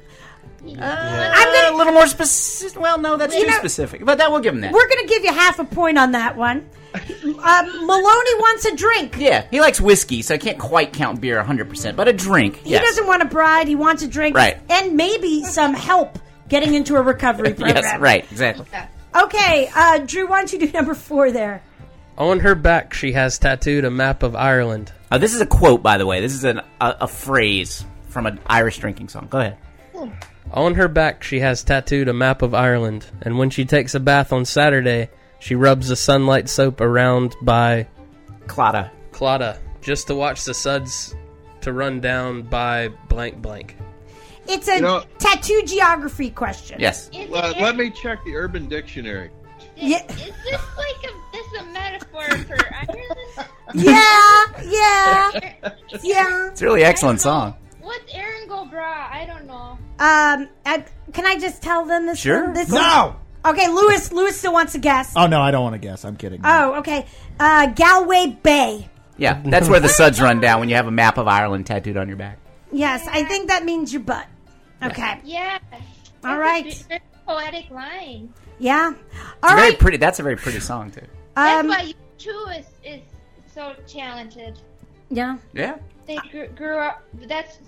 A little more specific. Well, no, that's too specific. But that we'll give him that. We're going to give you half a point on that one. Maloney wants a drink. Yeah, he likes whiskey, so I can't quite count beer 100%. But a drink, He doesn't want a bride. He wants a drink. Right. And maybe some help getting into a recovery program. Yes, right, exactly. Okay, Drew, why don't you do number 4 there? On her back, she has tattooed a map of Ireland. This is a quote, by the way. This is a phrase from an Irish drinking song. Go ahead. On her back, she has tattooed a map of Ireland, and when she takes a bath on Saturday, she rubs the sunlight soap around by... Claddagh, just to watch the suds to run down by blank blank. It's a tattoo geography question. Yes. Let me check the Urban Dictionary. Yeah. Is this like a metaphor for Ireland? Yeah. It's a really excellent song. What's Erin go bra? I don't know. Can I just tell them this? Sure. One? This No! Okay, Lewis still wants to guess. Oh, no, I don't want to guess. I'm kidding. Oh, okay. Galway Bay. Yeah, that's where the suds run down when you have a map of Ireland tattooed on your back. Yes, I think that means your butt. Okay. Yeah. All right. Very poetic line. Yeah. All right. Very pretty. That's a very pretty song too. That's why you two is so talented. Yeah. Yeah. They grew up. That's.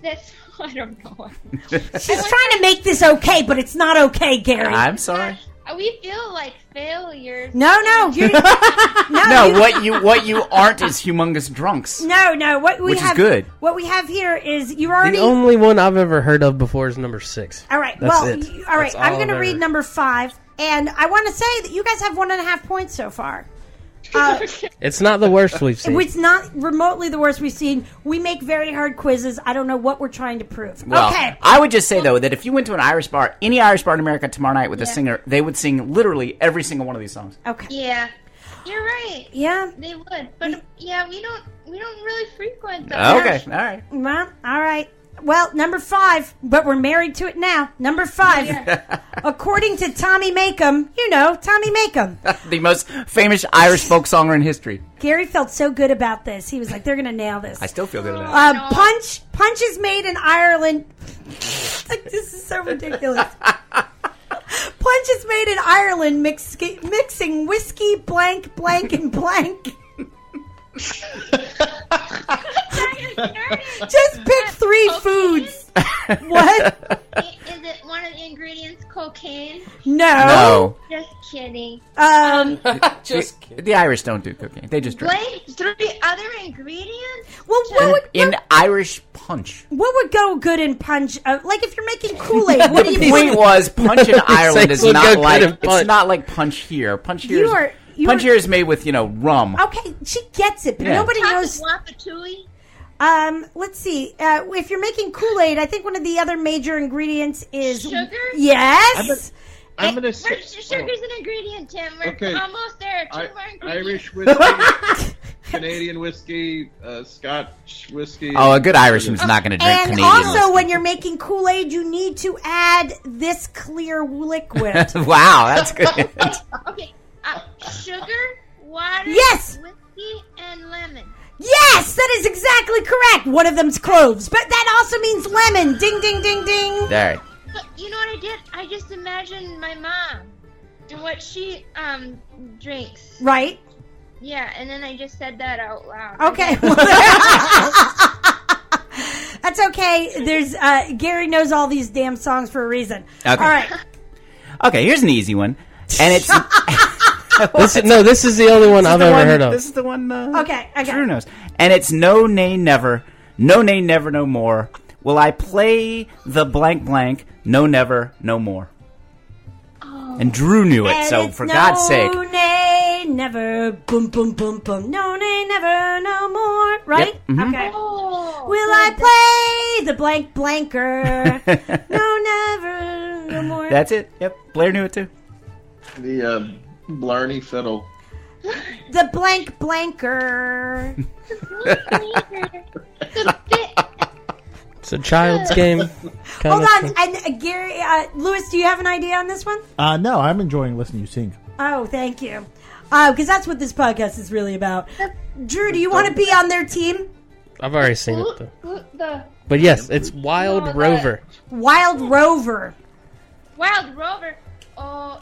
I don't know. She's trying to make this okay, but it's not okay, Gary. I'm sorry. We feel like failures. No. What you aren't is humongous drunks. No. Which is good. What we have here is you already. The only one I've ever heard of before is number 6. All right. That's well, it. All right. That's I'm all going to I've read ever- number 5, and I want to say that you guys have 1.5 points so far. It's not the worst we've seen. It's not remotely the worst we've seen. We make very hard quizzes. I don't know what we're trying to prove. Well, okay. I would just say, though, that if you went to an Irish bar, any Irish bar in America tomorrow night with a singer, they would sing literally every single one of these songs. Okay. Yeah. You're right. Yeah. They would. But yeah, we don't really frequent them. Okay. All right. Well, all right. Well, number 5, but we're married to it now. Number 5. According to Tommy Makem, Tommy Makem. The most famous Irish folk songer in history. Gary felt so good about this. He was like, they're going to nail this. I still feel good about it. Punch is made in Ireland. This is so ridiculous. Punch is made in Ireland mixing whiskey, blank, and blank. Just pick 3 foods. What? Is it one of the ingredients cocaine? No. Just kidding. Just kidding. The Irish don't do cocaine. They just drink. Blank 3 other ingredients? Well, in Irish punch. What would go good in punch? Like if you're making Kool-Aid, what do you The point was, punch in Ireland is not like it's not like punch here. Punch here is made with rum. Okay, she gets it, but nobody knows. Wapatui? Let's see. If you're making Kool-Aid, I think one of the other major ingredients is sugar. Yes. I'm gonna say sugar's an ingredient, Tim. We're almost there. 2 more ingredients. Irish whiskey, Canadian whiskey, Scotch whiskey. Oh, a good Irishman's not going to drink Canadian whiskey. And also, whiskey. when you're making Kool-Aid, you need to add this clear liquid. Wow, that's good. Okay. Sugar, water, yes, whiskey, and lemon. Yes, that is exactly correct. One of them's cloves, but that also means lemon. Ding, ding, ding, ding. All right. But you know what I did? I just imagined my mom and what she drinks. Right. Yeah, and then I just said that out loud. Okay. That's okay. There's Gary knows all these damn songs for a reason. Okay. All right. Okay, here's an easy one, and it's. This is the only one I've ever heard of. This is the one. Okay. Drew knows, and it's no, nay, never, no, nay, never, no more. Will I play the blank blank? No, never, no more. Oh. And Drew knew it, so for God's sake. No, nay, never, boom, boom, boom, boom. No, nay, never, no more. Right? Yep. Mm-hmm. Okay. Oh, will I play the blank blanker? No, never, no more. That's it. Yep. Blair knew it too. The Blarney fiddle. The blank blanker. It's a child's game. Hold on. And Gary, Lewis, do you have an idea on this one? No, I'm enjoying listening to you sing. Oh, thank you. Because that's what this podcast is really about. Drew, do you want to be on their team? I've already seen it, though. But yes, it's Wild Rover. Wild Rover. Wild Rover. Oh,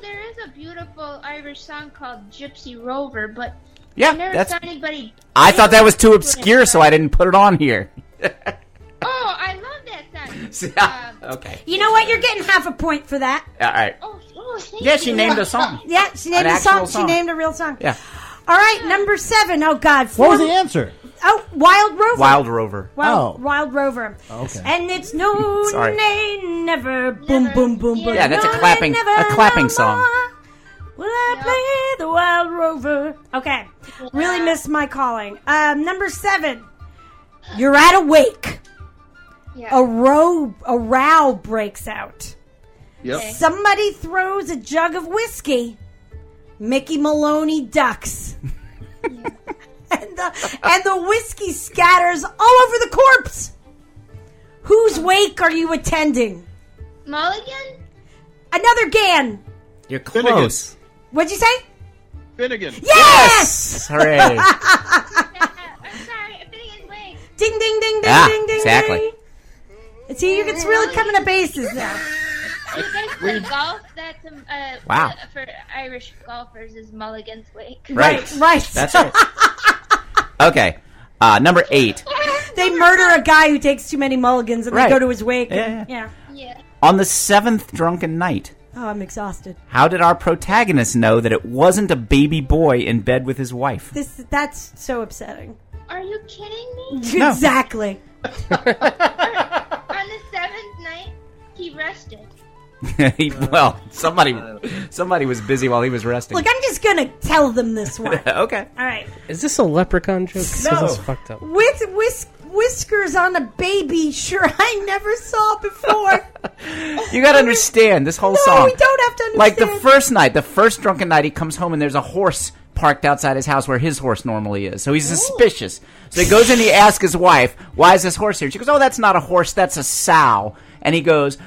there is a beautiful Irish song called Gypsy Rover, but I never saw anybody. I thought that was too obscure, so I didn't put it on here. Oh, I love that song. Okay. You know what? You're getting half a point for that. All right. Thank yeah, you. she named a song. Yeah, she named a song. She named a real song. Yeah. All right, number 7. Oh, God. What was the answer? Oh, Wild Rover. Wild Rover. Wild Rover. Okay. And it's no, nay, never, boom, boom, boom, boom. Yeah, that's no, a clapping song. Will I play the Wild Rover? Okay. Really missed my calling. Number 7. You're at a wake. Yeah. A row breaks out. Yep. Somebody throws a jug of whiskey. Mickey Maloney ducks. Yeah. and the whiskey scatters all over the corpse. Whose wake are you attending? Mulligan? Another Gan. You're close. What'd you say? Finnegan. Yes! Hooray. I'm sorry, Finnegan's Wake. Ding, ding, ding, ding, ding, ding, exactly. ding. See, you're really coming to bases now. You guys play golf? That's wow. For Irish golfers is Mulligan's Wake. Right. That's right. Okay. Number 8. They murder a guy who takes too many mulligans and they go to his wake. Yeah. On the 7th drunken night. Oh, I'm exhausted. How did our protagonist know that it wasn't a baby boy in bed with his wife? That's so upsetting. Are you kidding me? No. Exactly. On the 7th night, he rested. Well, somebody was busy while he was resting. Look, I'm just going to tell them this one. Okay. All right. Is this a leprechaun joke? No. This is fucked up. With whiskers on a baby, sure I never saw before. You gotta understand this whole No, song. we don't have to understand. Like the first night, the first drunken night, he comes home and there's a horse parked outside his house where his horse normally is. So he's suspicious. So he goes in and he asks his wife, why is this horse here? She goes, oh, that's not a horse, that's a sow. And he goes,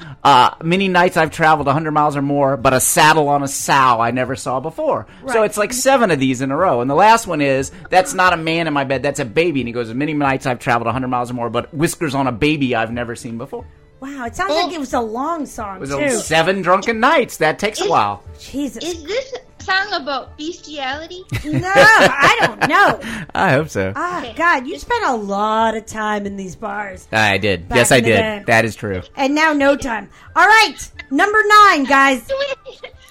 many nights I've traveled 100 miles or more, but a saddle on a sow I never saw before. Right. So it's like 7 of these in a row. And the last one is, that's not a man in my bed, that's a baby. And he goes, many nights I've traveled 100 miles or more, but whiskers on a baby I've never seen before. Wow, it sounds like it was a long song, It was too. 7 drunken nights. That takes a while. Jesus. Is this song about bestiality? No, I don't know. I hope so. Oh, God, you spent a lot of time in these bars. I did. Back Yes, I in the did. day. That is true. And now no time. All right, number 9, guys.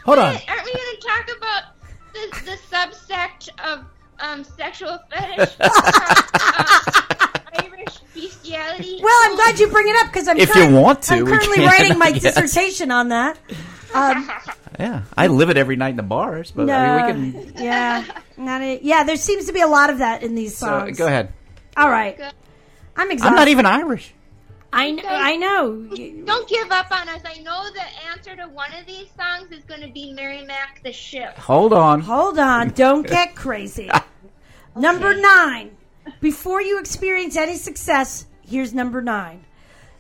Hold on. Aren't we going to talk about the subsect of sexual fetish? Irish bestiality? Well, I'm glad you bring it up because I'm If you want to, I'm we currently can, writing my yes. dissertation on that. Yeah, I live it every night in the bars, but I mean, we can. Yeah, there seems to be a lot of that in these So songs. go ahead. All right, I'm exhausted. I'm not even Irish. I know. Don't give up on us. I know the answer to one of these songs is going to be Mary Mack the Ship. Hold on. Don't get crazy. Number 9. Before you experience any success, here's number 9.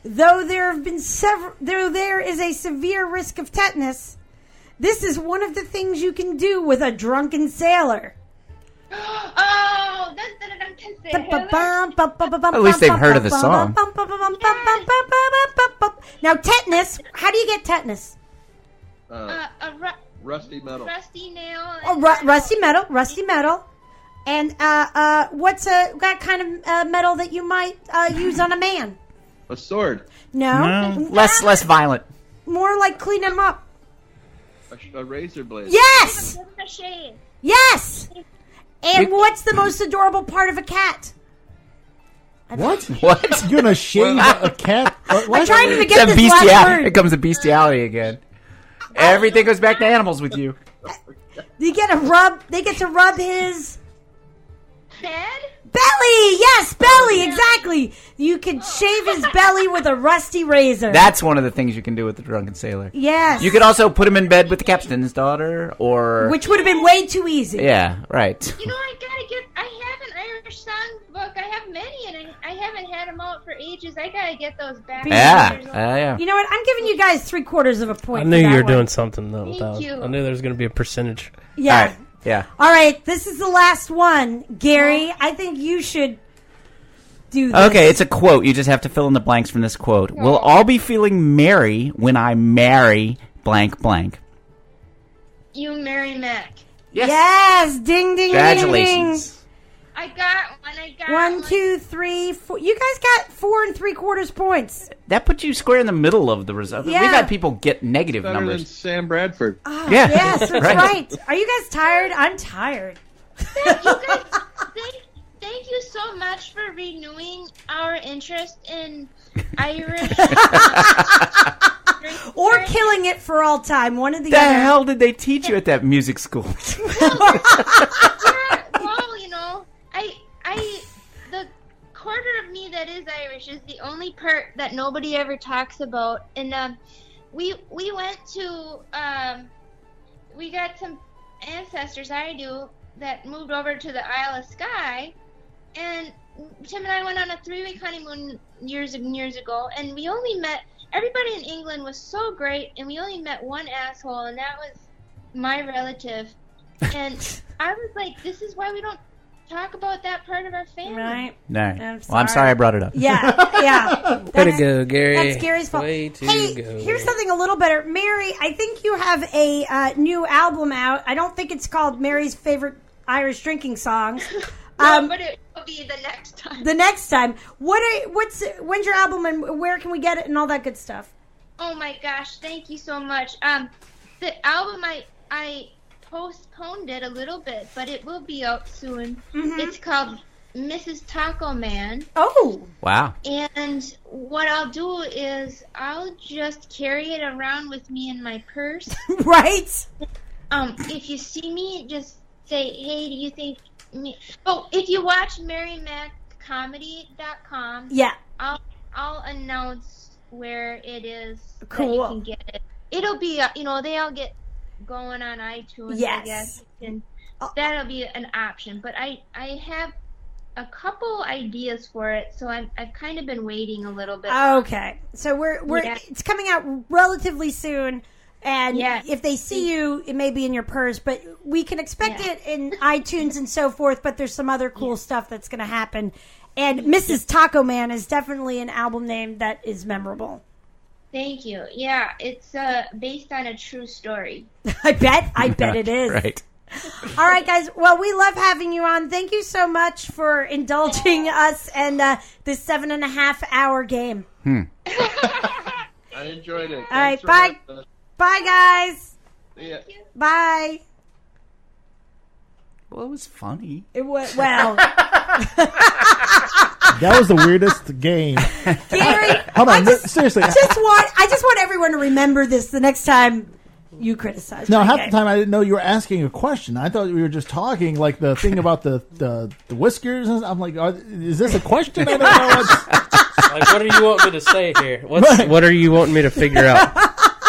Though there is a severe risk of tetanus, this is one of the things you can do with a drunken sailor. Oh, At least they've heard of the song. Now, tetanus. How do you get tetanus? Rusty metal. Rusty nail. Rusty metal. And what's that kind of metal that you might use on a man? A sword. No. Less violent. More like clean him up. A razor blade. Yes! Yes! And what's the most adorable part of a cat? What? What? You're gonna shave a cat? I'm trying to get It's this last word. It comes to bestiality again. Everything goes back to animals with you. They get to rub his Bed? belly. Yes, belly. Exactly. You can shave his belly with a rusty razor. That's one of the things you can do with the drunken sailor. Yes. You could also put him in bed with the captain's daughter, or Which would have been way too easy. yeah, right. You know, I have an Irish songbook. I have many, and I haven't had them out for ages. I gotta get those back. Yeah. You know what? I'm giving you guys 3/4 of a point. I knew for you were that doing one. something though. Thank you. I knew there was going to be a percentage. Yeah. All right. Yeah. All right. This is the last one, Gary. I think you should do this. Okay, it's a quote. You just have to fill in the blanks from this quote. We'll all be feeling merry when I marry blank blank. You Mary Mack. Yes. Ding, ding, ding, ding. Congratulations. I got one. 1, 2, 3, 4. You guys got 4 3/4 points. That puts you square in the middle of the result. Yeah. We've had people get negative Better than numbers. Sam Bradford. Oh, Yeah. Yes, that's Right. right. Are you guys tired? I'm tired. Thank you guys. Thank you so much for renewing our interest in Irish. Or killing it for all time. One of the The other. hell did they teach you at that music school? Well, you know, the quarter of me that is Irish is the only part that nobody ever talks about. And we went to we got some ancestors, I do, that moved over to the Isle of Skye, and Tim and I went on a 3-week honeymoon years and years ago, and we only met everybody in England was so great, and we only met one asshole, and that was my relative. And I was like, this is why we don't talk about that part of our family. Right. No. I'm sorry I brought it up. Yeah. Way to go, Gary. That's Gary's fault. Way to go. Here's something a little better. Mary, I think you have a new album out. I don't think it's called Mary's Favorite Irish Drinking Songs. But it will be the next time. The next time. When's your album and where can we get it and all that good stuff? Oh my gosh, thank you so much. The album I postponed it a little bit, but it will be out soon. Mm-hmm. It's called Mrs. Taco Man. Oh. Wow. And what I'll do is I'll just carry it around with me in my purse. Right. If you see me, just say, hey, do you think me... Oh, if you watch MaryMackComedy.com, yeah, I'll announce where it is. Cool. That you can get it. It'll be, they all get going on iTunes, yes. I guess. And that'll be an option. But I have a couple ideas for it, so I've kind of been waiting a little bit. Okay. So it's coming out relatively soon. And if they see you, it may be in your purse, but we can expect it in iTunes and so forth, but there's some other cool stuff that's going to happen. And Mrs. Taco Man is definitely an album name that is memorable. Thank you. Yeah, it's based on a true story. I bet it is. Right. All right, guys. Well, we love having you on. Thank you so much for indulging us and this 7.5 hour game. I enjoyed it. All right, bye. Bye, guys. Yeah. Bye. Well, it was funny. It was, well. That was the weirdest game. Gary, hold on, seriously. I just want everyone to remember this the next time you criticize. No, half the time I didn't know you were asking a question. I thought we were just talking, like the thing about the whiskers. And I'm like, is this a question? I don't know. Like, what do you want me to say here? What are you wanting me to figure out?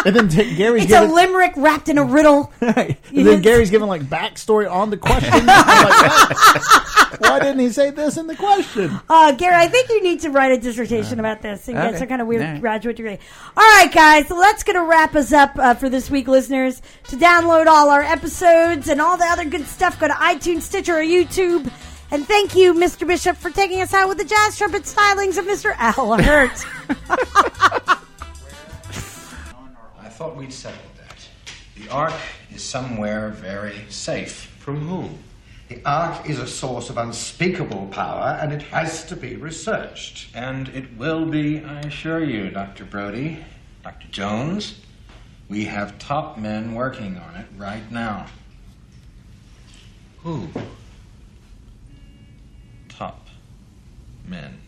And then Gary's a limerick wrapped in a riddle. Right. And then Gary's giving like backstory on the question. I'm like, why didn't he say this in the question? Gary, I think you need to write a dissertation about this and get some kind of weird graduate degree. All right, guys, so that's going to wrap us up for this week, listeners. To download all our episodes and all the other good stuff, go to iTunes, Stitcher, or YouTube. And thank you, Mr. Bishop, for taking us out with the jazz trumpet stylings of Mr. Al Hurt. I thought we'd settled that. The Ark is somewhere very safe. From whom? The Ark is a source of unspeakable power, and it has to be researched. And it will be, I assure you, Dr. Brody, Dr. Jones. We have top men working on it right now. Who? Top men.